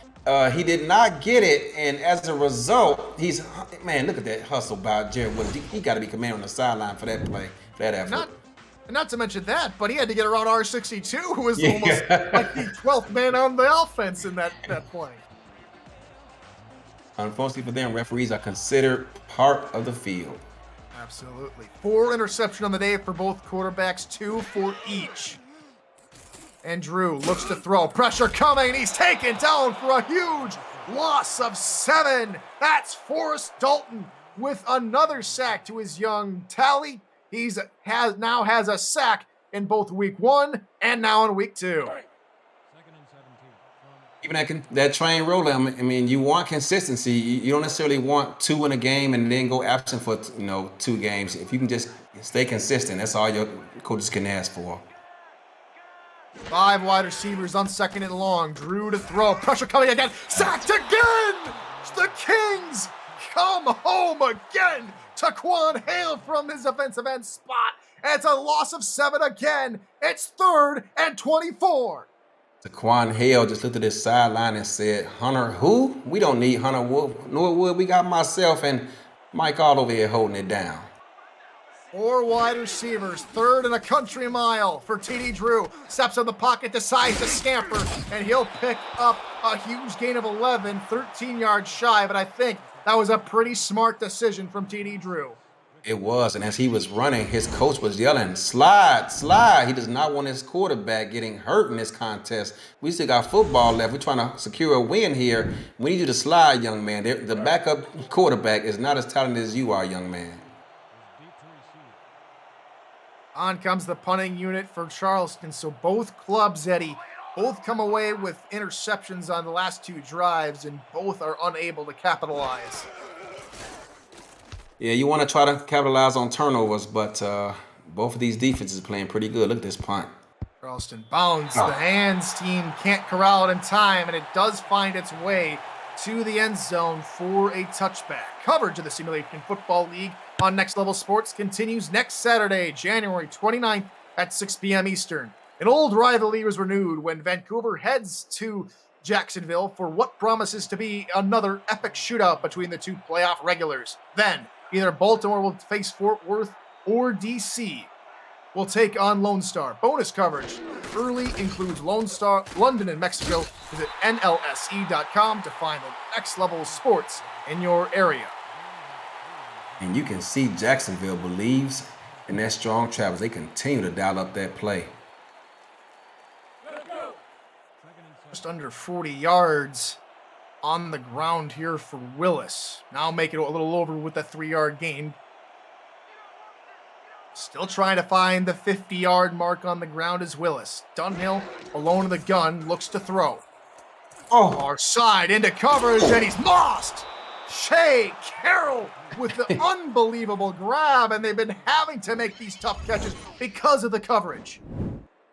He did not get it, and as a result, look at that hustle by Jared Willis. He got to be commanding on the sideline for that play, for that effort. Not to mention that, but he had to get around R62, who was almost like the 12th man on the offense in that play. Unfortunately for them, referees are considered part of the field. Absolutely. 4 interceptions on the day for both quarterbacks, 2 for each. And Drew looks to throw. Pressure coming. He's taken down for a huge loss of 7. That's Forrest Dalton with another sack to his young tally. He now has a sack in both week 1 and now in week 2. Even that train roller, I mean, you want consistency. You don't necessarily want 2 in a game and then go absent for 2 games. If you can just stay consistent, that's all your coaches can ask for. 5 wide receivers on second and long. Drew to throw. Pressure coming again. Sacked again! The Kings come home again. Taquan Hale from his defensive end spot. And it's a loss of 7 again. It's 3rd and 24. Taquan Hale just looked at his sideline and said, Hunter who? We don't need Hunter Norwood. We got myself and Mike all over here holding it down. 4 wide receivers, 3rd and a country mile for TD Drew. Steps in the pocket, decides to scamper, and he'll pick up a huge gain of 11, 13 yards shy, but I think that was a pretty smart decision from TD Drew. It was, and as he was running, his coach was yelling, slide, slide. He does not want his quarterback getting hurt in this contest. We still got football left. We're trying to secure a win here. We need you to slide, young man. The backup quarterback is not as talented as you are, young man. On comes the punting unit for Charleston. So both clubs, Eddie, both come away with interceptions on the last 2 drives, and both are unable to capitalize. Yeah, you want to try to capitalize on turnovers, but both of these defenses are playing pretty good. Look at this punt. Charleston bounds. The hands team can't corral it in time, and it does find its way to the end zone for a touchback. Coverage of the Simulation Football League on Next Level Sports continues next Saturday, January 29th at 6 p.m. Eastern. An old rivalry was renewed when Vancouver heads to Jacksonville for what promises to be another epic shootout between the 2 playoff regulars. Then, either Baltimore will face Fort Worth or DC will take on Lone Star. Bonus coverage early includes Lone Star, London, and Mexico. Visit NLSE.com to find the Next Level Sports in your area. And you can see Jacksonville believes in their strong travels. They continue to dial up that play. Just under 40 yards on the ground here for Willis. Now make it a little over with a 3-yard gain. Still trying to find the 50-yard mark on the ground is Willis. Dunhill, alone in the gun, looks to throw. Far side into coverage, and he's lost. Shea Carroll with the unbelievable grab, and they've been having to make these tough catches because of the coverage.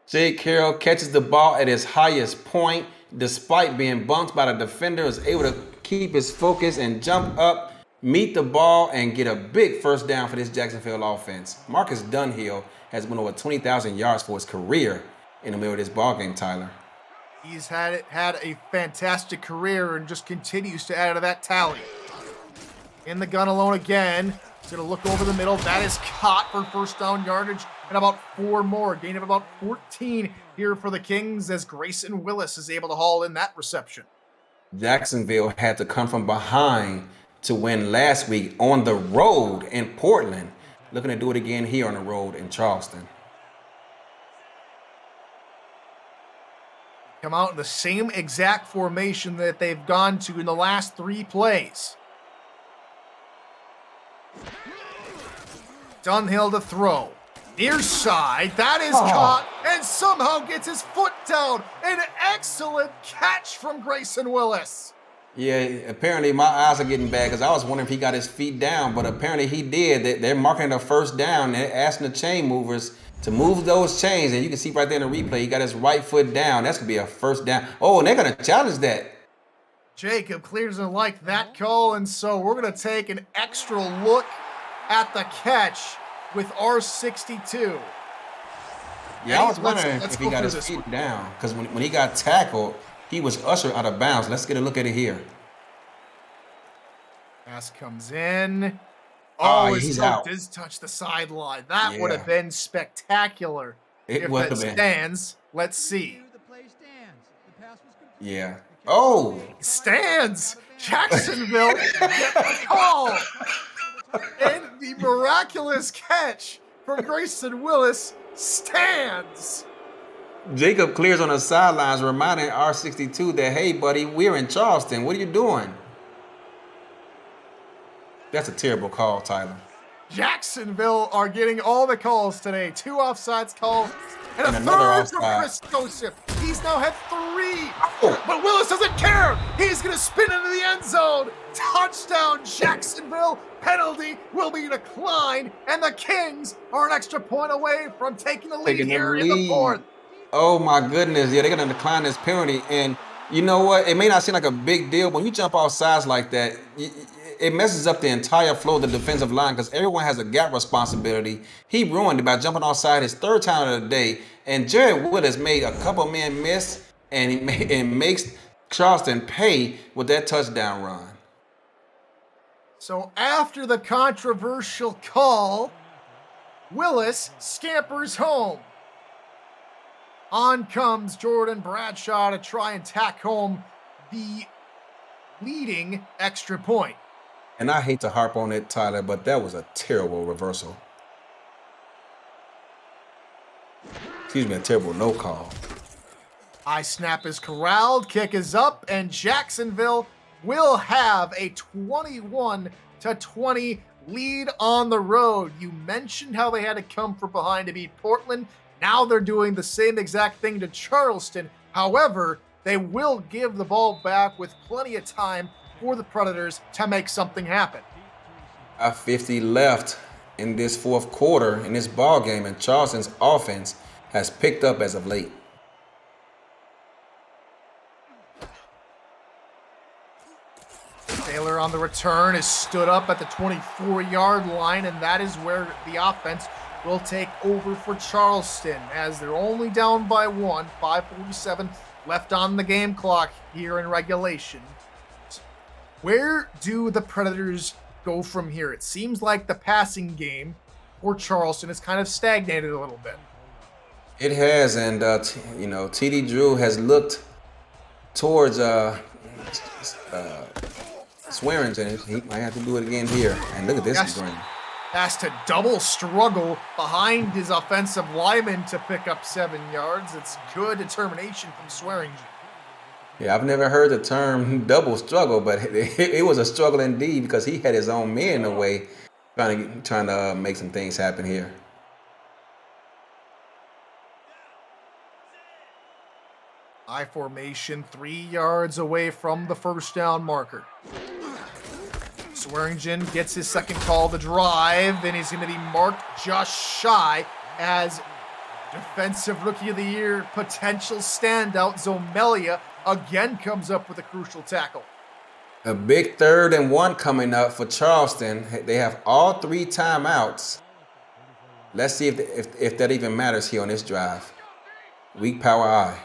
Shea Carroll catches the ball at his highest point, despite being bumped by the defender, is able to keep his focus and jump up, meet the ball, and get a big first down for this Jacksonville offense. Marcus Dunhill has went over 20,000 yards for his career in the middle of this ball game, Tyler. He's had a fantastic career and just continues to add to that tally. In the gun alone again. He's going to look over the middle. That is caught for first down yardage and about 4 more. Gain of about 14 here for the Kings as Grayson Willis is able to haul in that reception. Jacksonville had to come from behind to win last week on the road in Portland. Looking to do it again here on the road in Charleston. Come out in the same exact formation that they've gone to in the last 3 plays. Dunhill to throw. Near side, that is caught and somehow gets his foot down. An excellent catch from Grayson Willis. Yeah, apparently my eyes are getting bad because I was wondering if he got his feet down, but apparently he did. They're marking it a first down. They're asking the chain movers to move those chains, and you can see right there in the replay, he got his right foot down. That's going to be a first down. Oh, and they're going to challenge that. Jacob clears and like that call, and so we're going to take an extra look at the catch with R62. Yeah, I was wondering if he got his feet down because when he got tackled, he was ushered out of bounds. Let's get a look at it here. Pass comes in. Oh, his toe out. does touch the sideline. That would have been spectacular. It would if have it been. stands, let's see. The play stands. The pass was complete. Yeah. Oh. Stands. Jacksonville get the call. And the miraculous catch from Grayson Willis stands. Jacob clears on the sidelines, reminding R62 that, hey, buddy, we're in Charleston. What are you doing? That's a terrible call, Tyler. Jacksonville are getting all the calls today. 2 offsides calls and a another third from offside. Chris Joseph. He's now had 3. Oh. But Willis doesn't care. He's going to spin into the end zone. Touchdown, Jacksonville. Penalty will be declined. And the Kings are an extra point away from taking the lead here in the 4th. Oh, my goodness. Yeah, they're going to decline this penalty. And you know what? It may not seem like a big deal. When you jump off sides like that, it messes up the entire flow of the defensive line because everyone has a gap responsibility. He ruined it by jumping offside his 3rd time of the day. And Jared Willis made a couple men miss and makes Charleston pay with that touchdown run. So after the controversial call, Willis scampers home. On comes Jordan Bradshaw to try and tack home the leading extra point. And I hate to harp on it, Tyler, but that was a terrible reversal. Excuse me, a terrible no call. High snap is corralled, kick is up, and Jacksonville will have a 21-20 lead on the road. You mentioned how they had to come from behind to beat Portland. Now they're doing the same exact thing to Charleston. However, they will give the ball back with plenty of time for the Predators to make something happen. 50 left in this 4th quarter in this ball game, and Charleston's offense has picked up as of late. Taylor on the return is stood up at the 24-yard line, and that is where the offense will take over for Charleston as they're only down by 1, 5:47 left on the game clock here in regulation. Where do the Predators go from here? It seems like the passing game for Charleston has kind of stagnated a little bit. It has, and TD Drew has looked towards Swearingen. He might have to do it again here. And look at this screen. Has to double struggle behind his offensive lineman to pick up 7 yards. It's good determination from Swearingen. Yeah, I've never heard the term double struggle, but it was a struggle indeed because he had his own men in the way trying to make some things happen here. I formation 3 yards away from the first down marker. Swearingen gets his second call to drive, and he's going to be marked just shy as Defensive Rookie of the Year potential standout Zomelia again comes up with a crucial tackle. A big 3rd and 1 coming up for Charleston. They have all 3 timeouts. Let's see if that even matters here on this drive. Weak power eye.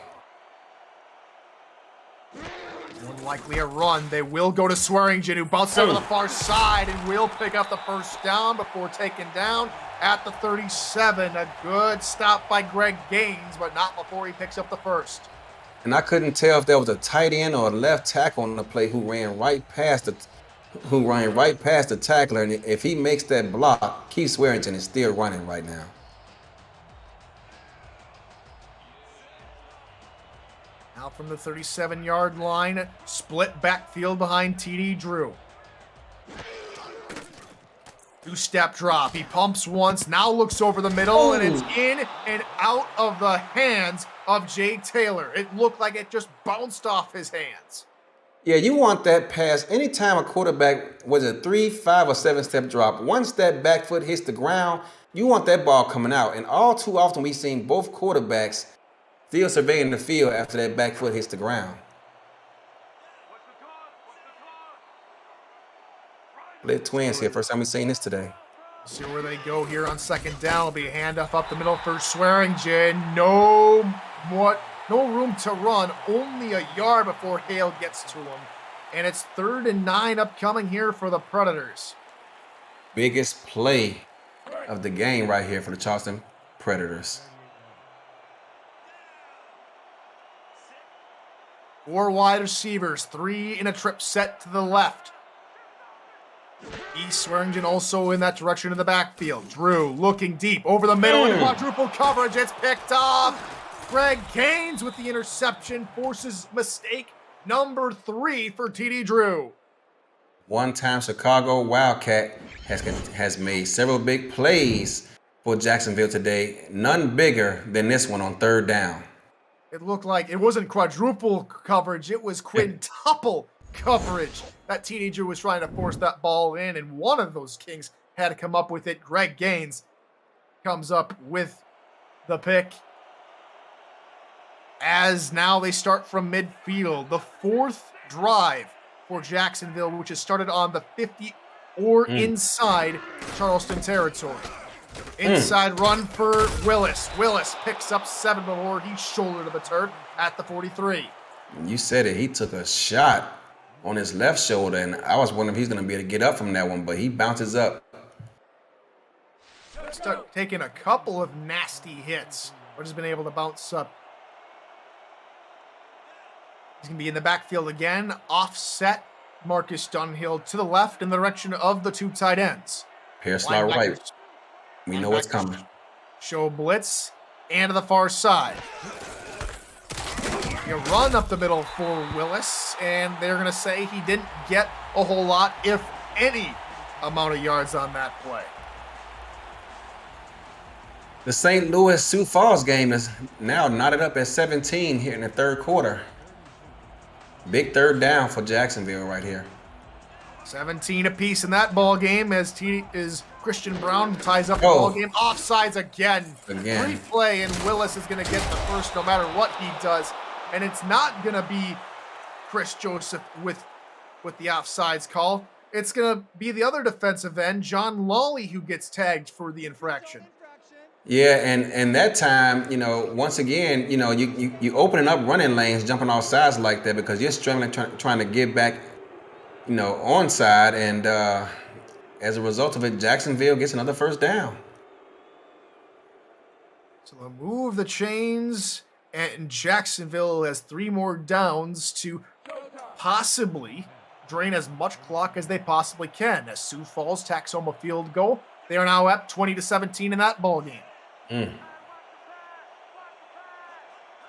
More than likely a run. They will go to Swearingen, who bounces over the far side and will pick up the first down before taken down at the 37. A good stop by Greg Gaines, but not before he picks up the first. And I couldn't tell if there was a tight end or a left tackle on the play who ran right past the tackler. And if he makes that block, Keith Swearingen is still running right now. Now from the 37-yard line, split backfield behind TD Drew. Two-step drop. He pumps once, now looks over the middle, and it's in and out of the hands of Jay Taylor. It looked like it just bounced off his hands. Yeah, you want that pass. Anytime a quarterback was a 3, 5, or 7-step drop, once that back foot hits the ground, you want that ball coming out. And all too often we've seen both quarterbacks still surveying the field after that back foot hits the ground. Split twins here. First time we've seen this today. See where they go here on second down. It'll be a handoff up the middle for Swearingen. No room to run. Only a yard before Hale gets to him. And it's 3rd and 9 upcoming here for the Predators. Biggest play of the game right here for the Charleston Predators. 4 wide receivers, 3 in a trip set to the left. East Swearingen also in that direction in the backfield. Drew looking deep over the middle in quadruple coverage. It's picked off. Greg Gaines with the interception forces mistake number 3 for TD Drew. One-time Chicago Wildcat has made several big plays for Jacksonville today. None bigger than this one on 3rd down. It looked like it wasn't quadruple coverage. It was quintuple coverage that TD Drew was trying to force that ball in, and one of those Kings had to come up with it. Greg Gaines comes up with the pick. As now they start from midfield. The 4th drive for Jacksonville, which has started on the 50 or inside Charleston territory. Inside run for Willis. Willis picks up 7 before he's shoulder to the turf at the 43. You said it. He took a shot on his left shoulder, and I was wondering if he's going to be able to get up from that one, but he bounces up. Start taking a couple of nasty hits, but has been able to bounce up. He's going to be in the backfield again. Offset Marcus Dunhill to the left in the direction of the 2 tight ends. Pair slot right. We know what's coming. Show blitz and to the far side. You run up the middle for Willis, and they're going to say he didn't get a whole lot, if any, amount of yards on that play. The St. Louis Sioux Falls game is now knotted up at 17 here in the 3rd quarter. Big 3rd down for Jacksonville right here. 17 apiece in that ball game as Christian Brown ties up the ball game. Offsides again. Replay, and Willis is going to get the first no matter what he does. And it's not going to be Chris Joseph with the offsides call. It's going to be the other defensive end, John Lawley, who gets tagged for the infraction. Yeah, and that time, once again, you opening up running lanes, jumping off sides like that because you're struggling trying to get back, onside, and as a result of it, Jacksonville gets another first down. So they'll move the chains, and Jacksonville has 3 more downs to possibly drain as much clock as they possibly can. As Sioux Falls tacks home a field goal, they are now up 20-17 in that ball game.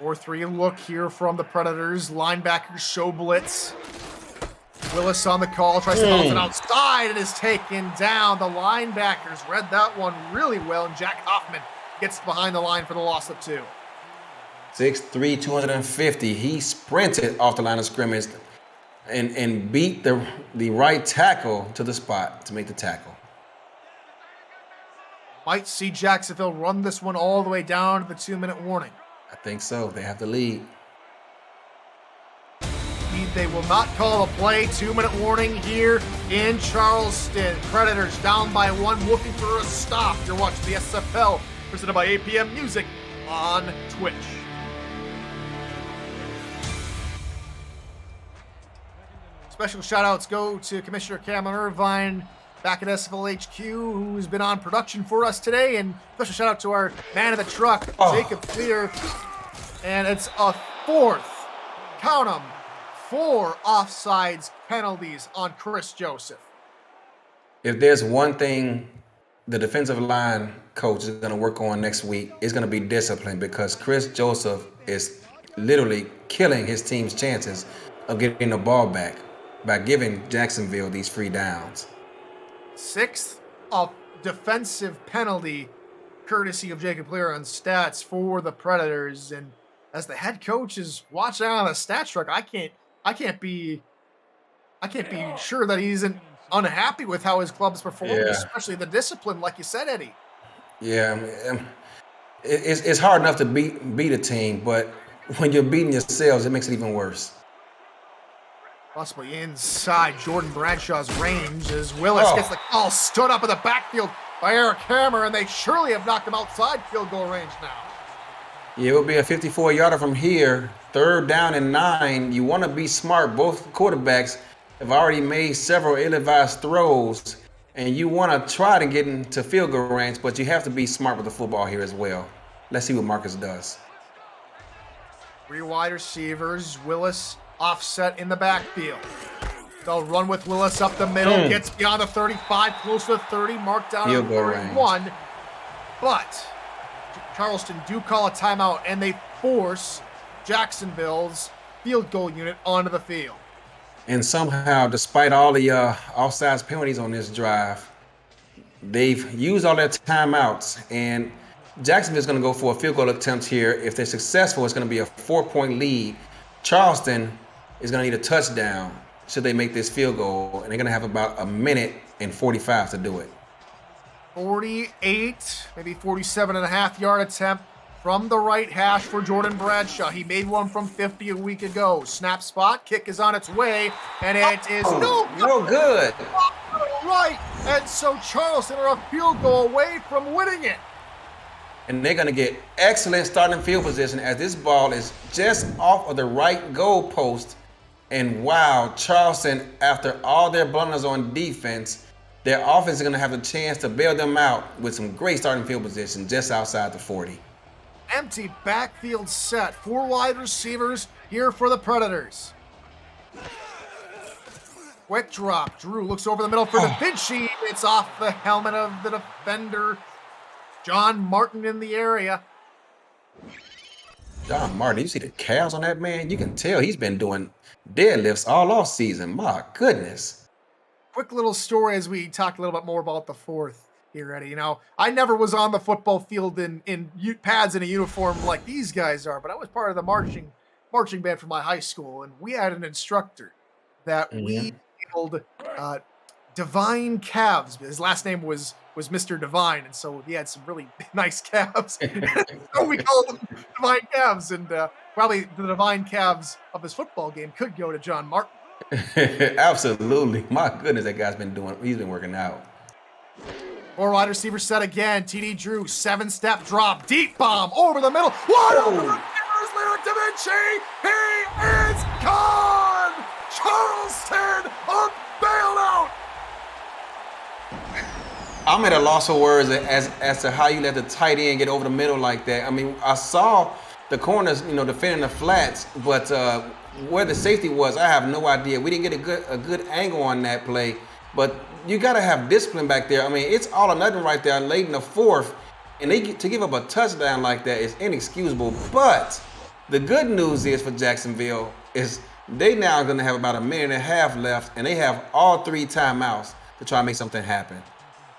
4-3 look here from the Predators. Linebackers show blitz. Willis on the call, tries to bounce it outside and is taken down. The linebackers read that one really well, and Jack Hoffman gets behind the line for the loss of 2. 6'3", 250. He sprinted off the line of scrimmage and beat the right tackle to the spot to make the tackle. Might see Jacksonville run this one all the way down to the 2-minute warning. I think so. They have the lead. They will not call a play. 2-minute warning here in Charleston. Predators down by 1, looking for a stop. You're watching the SFL, presented by APM Music on Twitch. Special shout-outs go to Commissioner Cameron Irvine back at SFL HQ, who's been on production for us today. And special shout-out to our man of the truck, Jacob Clear. And it's a fourth, count them, 4 offsides penalties on Chris Joseph. If there's one thing the defensive line coach is going to work on next week, it's going to be discipline, because Chris Joseph is literally killing his team's chances of getting the ball back by giving Jacksonville these free downs. 6th defensive penalty, courtesy of Jacob Clear on stats for the Predators. And as the head coach is watching out on the stat truck, I can't be sure that he isn't unhappy with how his club's performing, especially the discipline, like you said, Eddie. Yeah, it's hard enough to beat a team, but when you're beating yourselves, it makes it even worse. Possibly inside Jordan Bradshaw's range as Willis gets the call, stood up in the backfield by Eric Hammer, and they surely have knocked him outside field goal range now. Yeah, it will be a 54-yarder from here, 3rd down and 9. You want to be smart. Both quarterbacks have already made several ill-advised throws, and you want to try to get into field goal range, but you have to be smart with the football here as well. Let's see what Marcus does. 3 wide receivers, Willis offset in the backfield. They'll run with Willis up the middle, gets beyond the 35, close to the 30, marked down at 31. But Charleston do call a timeout, and they force Jacksonville's field goal unit onto the field. And somehow, despite all the offsides penalties on this drive, they've used all their timeouts, and Jacksonville's going to go for a field goal attempt here. If they're successful, it's going to be a 4-point lead. Charleston is going to need a touchdown should they make this field goal, and they're going to have about 1 minute and 45 to do it. 48, maybe 47.5-yard attempt from the right hash for Jordan Bradshaw. He made one from 50 a week ago. Snap spot, kick is on its way, and it is no good. Right, and so Charleston are a field goal away from winning it. And they're going to get excellent starting field position as this ball is just off of the right goal post. And wow, Charleston, after all their blunders on defense, their offense is going to have a chance to bail them out with some great starting field position just outside the 40. Empty backfield set. 4 wide receivers here for the Predators. Quick drop. Drew looks over the middle for Da Vinci. It's off the helmet of the defender. John Martin in the area. John Martin, you see the calves on that man? You can tell he's been doing deadlifts all off season. My goodness. Quick little story as we talk a little bit more about the 4th here, Eddie. You know, I never was on the football field in pads and a uniform like these guys are, but I was part of the marching band from my high school, and we had an instructor that we called Divine Calves. His last name was Mr. Divine, and so he had some really nice calves. So we called them Divine Calves, and probably the Divine Calves of this football game could go to John Martin. Absolutely. My goodness, that guy's he's been working out. 4 wide receiver set again. TD Drew, 7-step drop, deep bomb over the middle. Wide open receivers, Lyric Da Vinci. He is gone. Charleston are bailed out. I'm at a loss for words as to how you let the tight end get over the middle like that. I mean, I saw the corners, defending the flats, but where the safety was, I have no idea. We didn't get a good angle on that play, but you got to have discipline back there. I mean, it's all or nothing right there late in the 4th, and to give up a touchdown like that is inexcusable. But the good news is for Jacksonville is they now are going to have about 1.5 minutes left, and they have all 3 timeouts to try and make something happen.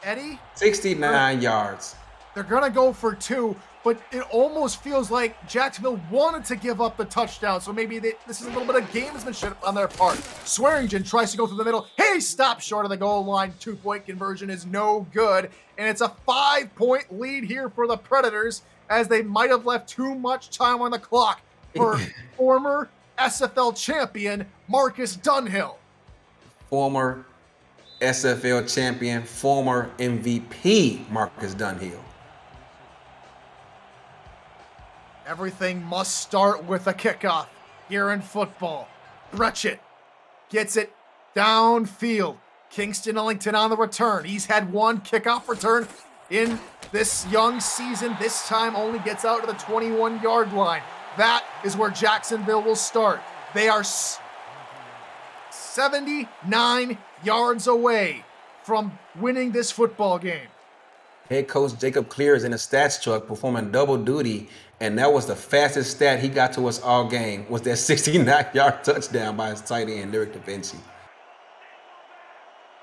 Eddie? 69 yards. They're going to go for 2, but it almost feels like Jacksonville wanted to give up the touchdown, so maybe this is a little bit of gamesmanship on their part. Swearingen tries to go through the middle. He stops short of the goal line. 2-point conversion is no good, and it's a 5-point lead here for the Predators, as they might have left too much time on the clock for former SFL champion Marcus Dunhill. Former SFL champion, former MVP Marcus Dunhill. Everything must start with a kickoff here in football. Bretchett gets it downfield. Kingston Ellington on the return. He's had one kickoff return in this young season. This time only gets out to the 21-yard line. That is where Jacksonville will start. They are 79 yards away from winning this football game. Head coach Jacob Clear is in a stats truck performing double duty, and that was the fastest stat he got to us all game, was that 69-yard touchdown by his tight end, Derek DaVinci.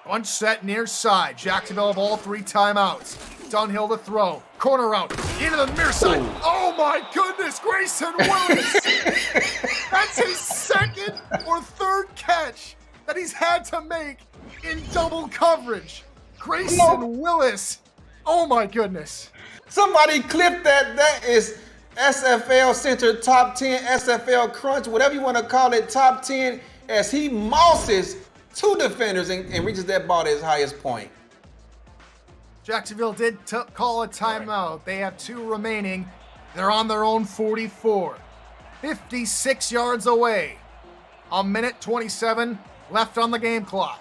Bunch set near side. Jacksonville have all 3 timeouts. Dunhill to throw. Corner route. Into the near side. Oh my goodness, Grayson Willis. That's his second or third catch that he's had to make in double coverage. Grayson Willis. Oh my goodness. Somebody clip that. That is SFL Center top 10, SFL Crunch, whatever you want to call it, top 10, as he mosses 2 defenders and reaches that ball to his highest point. Jacksonville did call a timeout. They have 2 remaining. They're on their own 44. 56 yards away. 1:27 left on the game clock.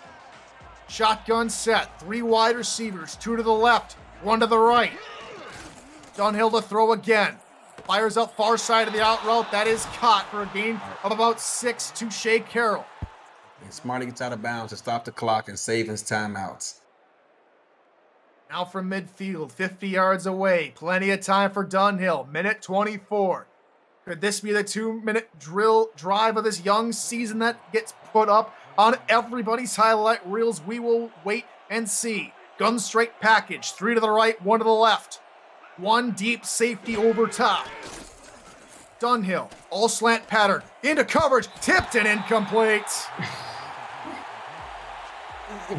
Shotgun set. 3 wide receivers. 2 to the left. 1 to the right. Dunhill to throw again. Fires up far side of the out route. That is caught for a gain of about 6 to Shea Carroll. And Smarty gets out of bounds to stop the clock and save his timeouts. Now from midfield, 50 yards away. Plenty of time for Dunhill. 1:24. Could this be the 2-minute drill drive of this young season that gets put up on everybody's highlight reels? We will wait and see. Gun straight package. 3 to the right, 1 to the left. 1 deep safety over top. Dunhill, all slant pattern. Into coverage. Tipped and incomplete.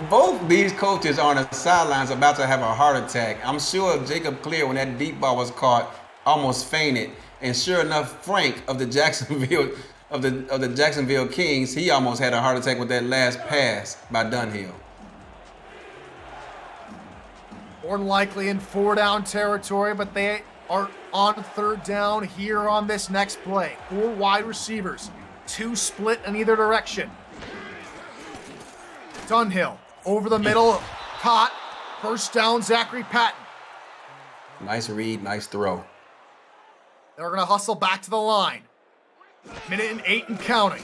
Both these coaches are on the sidelines about to have a heart attack. I'm sure Jacob Clear, when that deep ball was caught, almost fainted. And sure enough, Frank of the Jacksonville of the Jacksonville Kings, he almost had a heart attack with that last pass by Dunhill. More than likely in 4-down territory, but they are on 3rd down here on this next play. 4 wide receivers, 2 split in either direction. Dunhill over the middle, caught. 1st down, Zachary Patton. Nice read, nice throw. They're going to hustle back to the line. 1:08 and counting.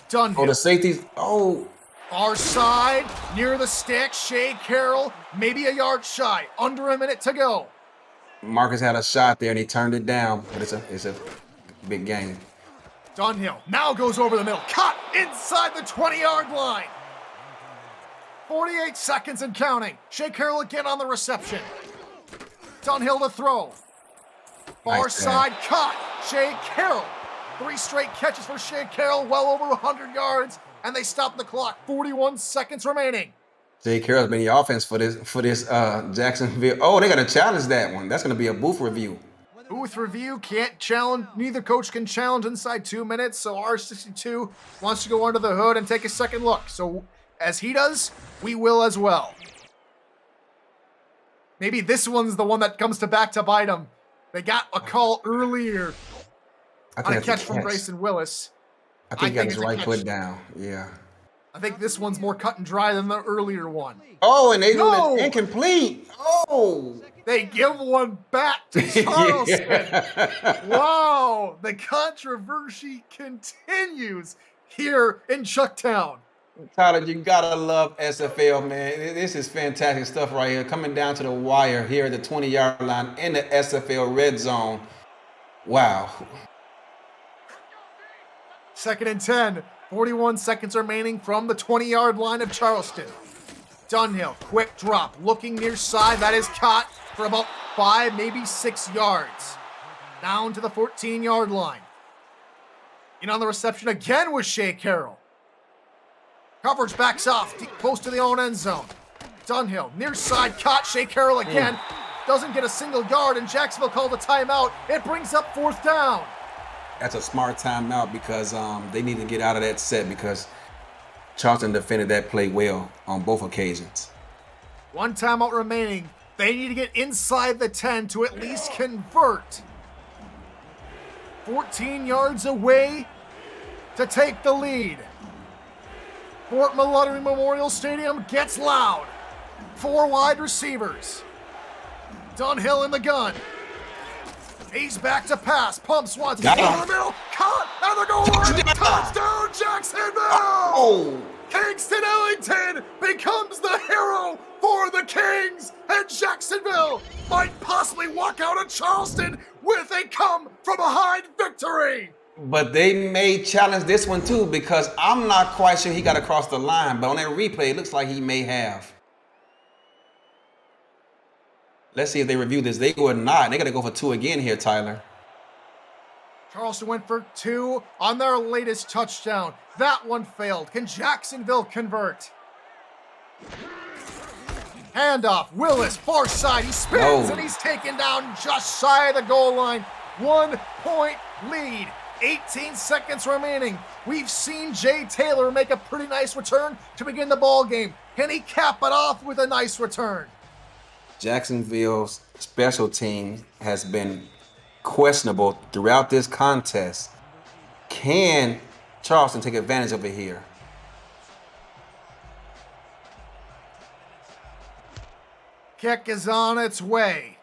Dunhill. Oh, the safeties. Oh. Far side, near the stick, Shea Carroll, maybe a yard shy. Under a minute to go. Marcus had a shot there and he turned it down, but it's a big game. Dunhill now goes over the middle. Cut inside the 20-yard line. 48 seconds and counting. Shea Carroll again on the reception. Dunhill to throw. Far Nice side cut. Shea Carroll. 3 straight catches for Shea Carroll, well over 100 yards, and they stop the clock. 41 seconds remaining. Jay Carroll's been the offense for this Jacksonville. Oh, they're gonna challenge that one. That's gonna be a booth review. Booth review can't challenge. Neither coach can challenge inside 2 minutes. So R62 wants to go under the hood and take a second look. So as he does, we will as well. Maybe this one's the one that comes back to bite them. They got a call earlier on a catch from Grayson Willis. I think he got his right foot down. Yeah. I think this one's more cut and dry than the earlier one. Oh, and they do it incomplete. Oh. They give one back to Charleston. Yeah. Wow. The controversy continues here in Chucktown. Tyler, you gotta love SFL, man. This is fantastic stuff right here. Coming down to the wire here at the 20-yard line in the SFL red zone. Wow. 2nd and 10. 41 seconds remaining from the 20-yard line of Charleston. Dunhill, quick drop, looking near side. That is caught for about 5, maybe 6 yards. Down to the 14-yard line. In on the reception again was Shea Carroll. Coverage backs off, deep, close to the own end zone. Dunhill, near side, caught. Shea Carroll again. Doesn't get a single yard, and Jacksonville called a timeout. It brings up 4th down. That's a smart timeout because they need to get out of that set because Charleston defended that play well on both occasions. 1 timeout remaining. They need to get inside the 10 to at least convert. 14 yards away to take the lead. Fort Mallory Memorial Stadium gets loud. 4 wide receivers. Dunhill in the gun. He's back to pass. Pumps once. Got him. Over the middle. Caught at the goal line. Touchdown, Jacksonville! Oh! Kingston Ellington becomes the hero for the Kings, and Jacksonville might possibly walk out of Charleston with a come-from-behind victory. But they may challenge this one too, because I'm not quite sure he got across the line, but on that replay, it looks like he may have. Let's see if they review this. They would not. They got to go for 2 again here, Tyler. Charleston went for 2 on their latest touchdown. That one failed. Can Jacksonville convert? Handoff. Willis, far side. He spins and he's taken down just shy of the goal line. 1-point lead. 18 seconds remaining. We've seen Jay Taylor make a pretty nice return to begin the ball game. Can he cap it off with a nice return? Jacksonville's special team has been questionable throughout this contest. Can Charleston take advantage of it here? Kick is on its way.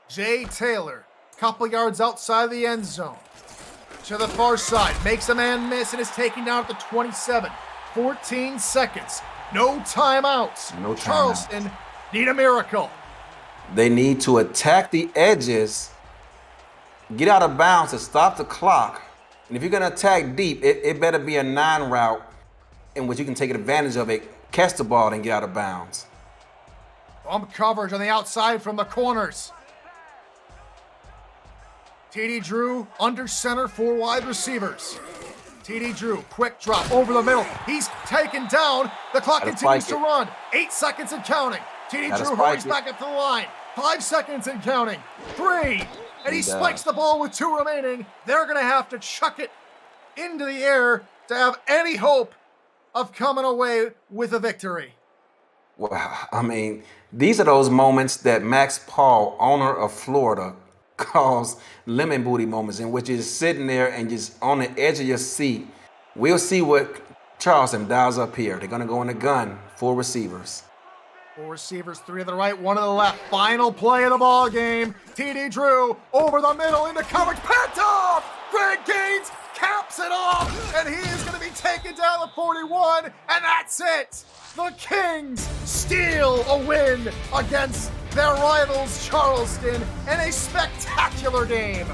Jay Taylor, couple yards outside the end zone. To the far side, makes a man miss and is taken down at the 27. 14 seconds. No timeouts. No timeout. Charleston need a miracle. They need to attack the edges, get out of bounds to stop the clock. And if you're going to attack deep, it better be a 9 route in which you can take advantage of it, catch the ball, and get out of bounds. Bump coverage on the outside from the corners. TD Drew under center, 4 wide receivers. TD Drew, quick drop over the middle. He's taken down. The clock continues to run. 8 seconds and counting. TD Drew hurries back up to the line. 5 seconds and counting. 3. And he spikes the ball with 2 remaining. They're going to have to chuck it into the air to have any hope of coming away with a victory. Wow. I mean, these are those moments that Max Paul, owner of Florida, calls lemon booty moments, in which you're just sitting there and just on the edge of your seat. We'll see what Charleston dials up here. They're going to go in the gun. 4 receivers. 4 receivers, 3 to the right, 1 to the left. Final play of the ball game. TD Drew over the middle into coverage. Picked off! Greg Gaines caps it off, and he is going to be taken down at 41, and that's it. The Kings steal a win against their rivals Charleston in a spectacular game.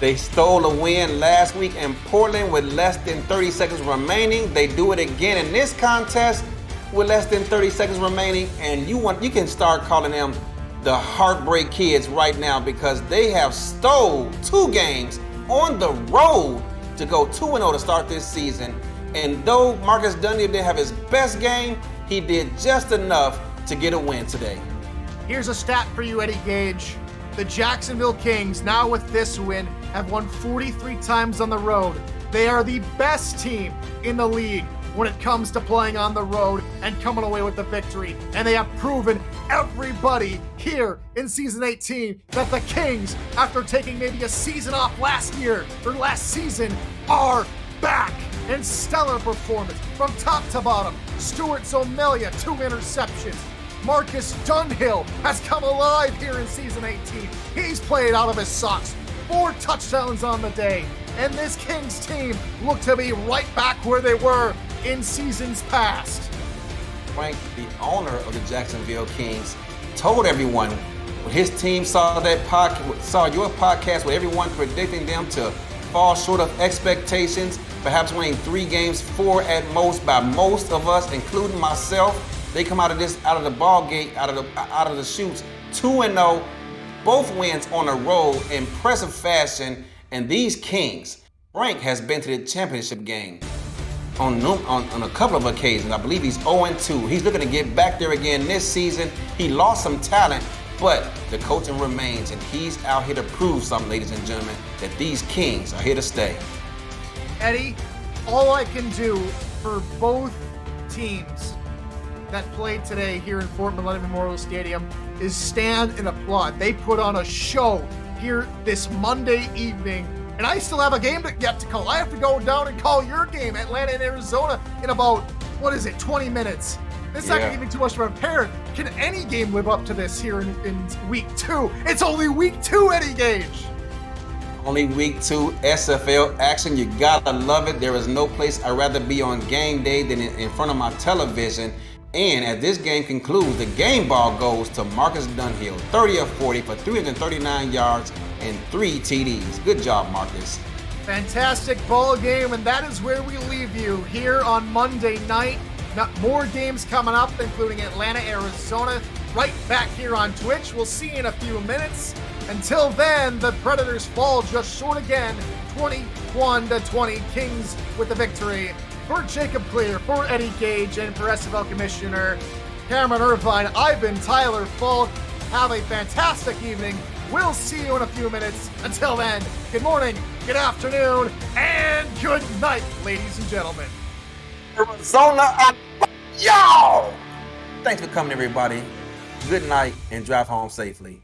They stole a win last week in Portland with less than 30 seconds remaining. They do it again in this contest with less than 30 seconds remaining, and you can start calling them the Heartbreak Kids right now, because they have stole 2 games on the road to go 2-0 to start this season. And though Marcus Dunley didn't have his best game, he did just enough to get a win today. Here's a stat for you, Eddie Gage. The Jacksonville Kings, now with this win, have won 43 times on the road. They are the best team in the league when it comes to playing on the road and coming away with the victory. And they have proven everybody here in season 18 that the Kings, after taking maybe a season off last season, are back. In stellar performance from top to bottom. Stuart Zomelia, 2 interceptions. Marcus Dunhill has come alive here in season 18. He's played out of his socks. 4 touchdowns on the day. And this Kings team look to be right back where they were in seasons past. Frank, the owner of the Jacksonville Kings, told everyone when his team saw your podcast with everyone predicting them to fall short of expectations, perhaps winning 3 games, 4 at most by most of us, including myself. They come out of the ball gate, out of the chutes, 2-0, both wins on the road, impressive fashion. And these Kings, Frank has been to the championship game on a couple of occasions. I believe he's 0-2. He's looking to get back there again this season. He lost some talent, but the coaching remains, and he's out here to prove something, ladies and gentlemen, that these Kings are here to stay. Eddie, all I can do for both teams that played today here in Fort Mallory Memorial Stadium is stand and applaud. They put on a show here this Monday evening, and I still have a game yet to call. I have to go down and call your game, Atlanta and Arizona, in about what is it, 20 minutes. This is not going to give me too much to prepare. Can any game live up to this here in week 2? It's only week 2, Eddie Gage. Only week 2 SFL action. You gotta love it. There is no place I'd rather be on game day than in front of my television. And as this game concludes, the game ball goes to Marcus Dunhill, 30 of 40 for 339 yards and 3 TDs. Good job, Marcus. Fantastic ball game, and that is where we leave you here on Monday night. More games coming up, including Atlanta, Arizona, right back here on Twitch. We'll see you in a few minutes. Until then, the Predators fall just short again, 21-20. Kings with the victory. For Jacob Clear, for Eddie Gage, and for SFL Commissioner Cameron Irvine, I've been Tyler Falk. Have a fantastic evening. We'll see you in a few minutes. Until then, good morning, good afternoon, and good night, ladies and gentlemen. Arizona, yo! Thanks for coming, everybody. Good night and drive home safely.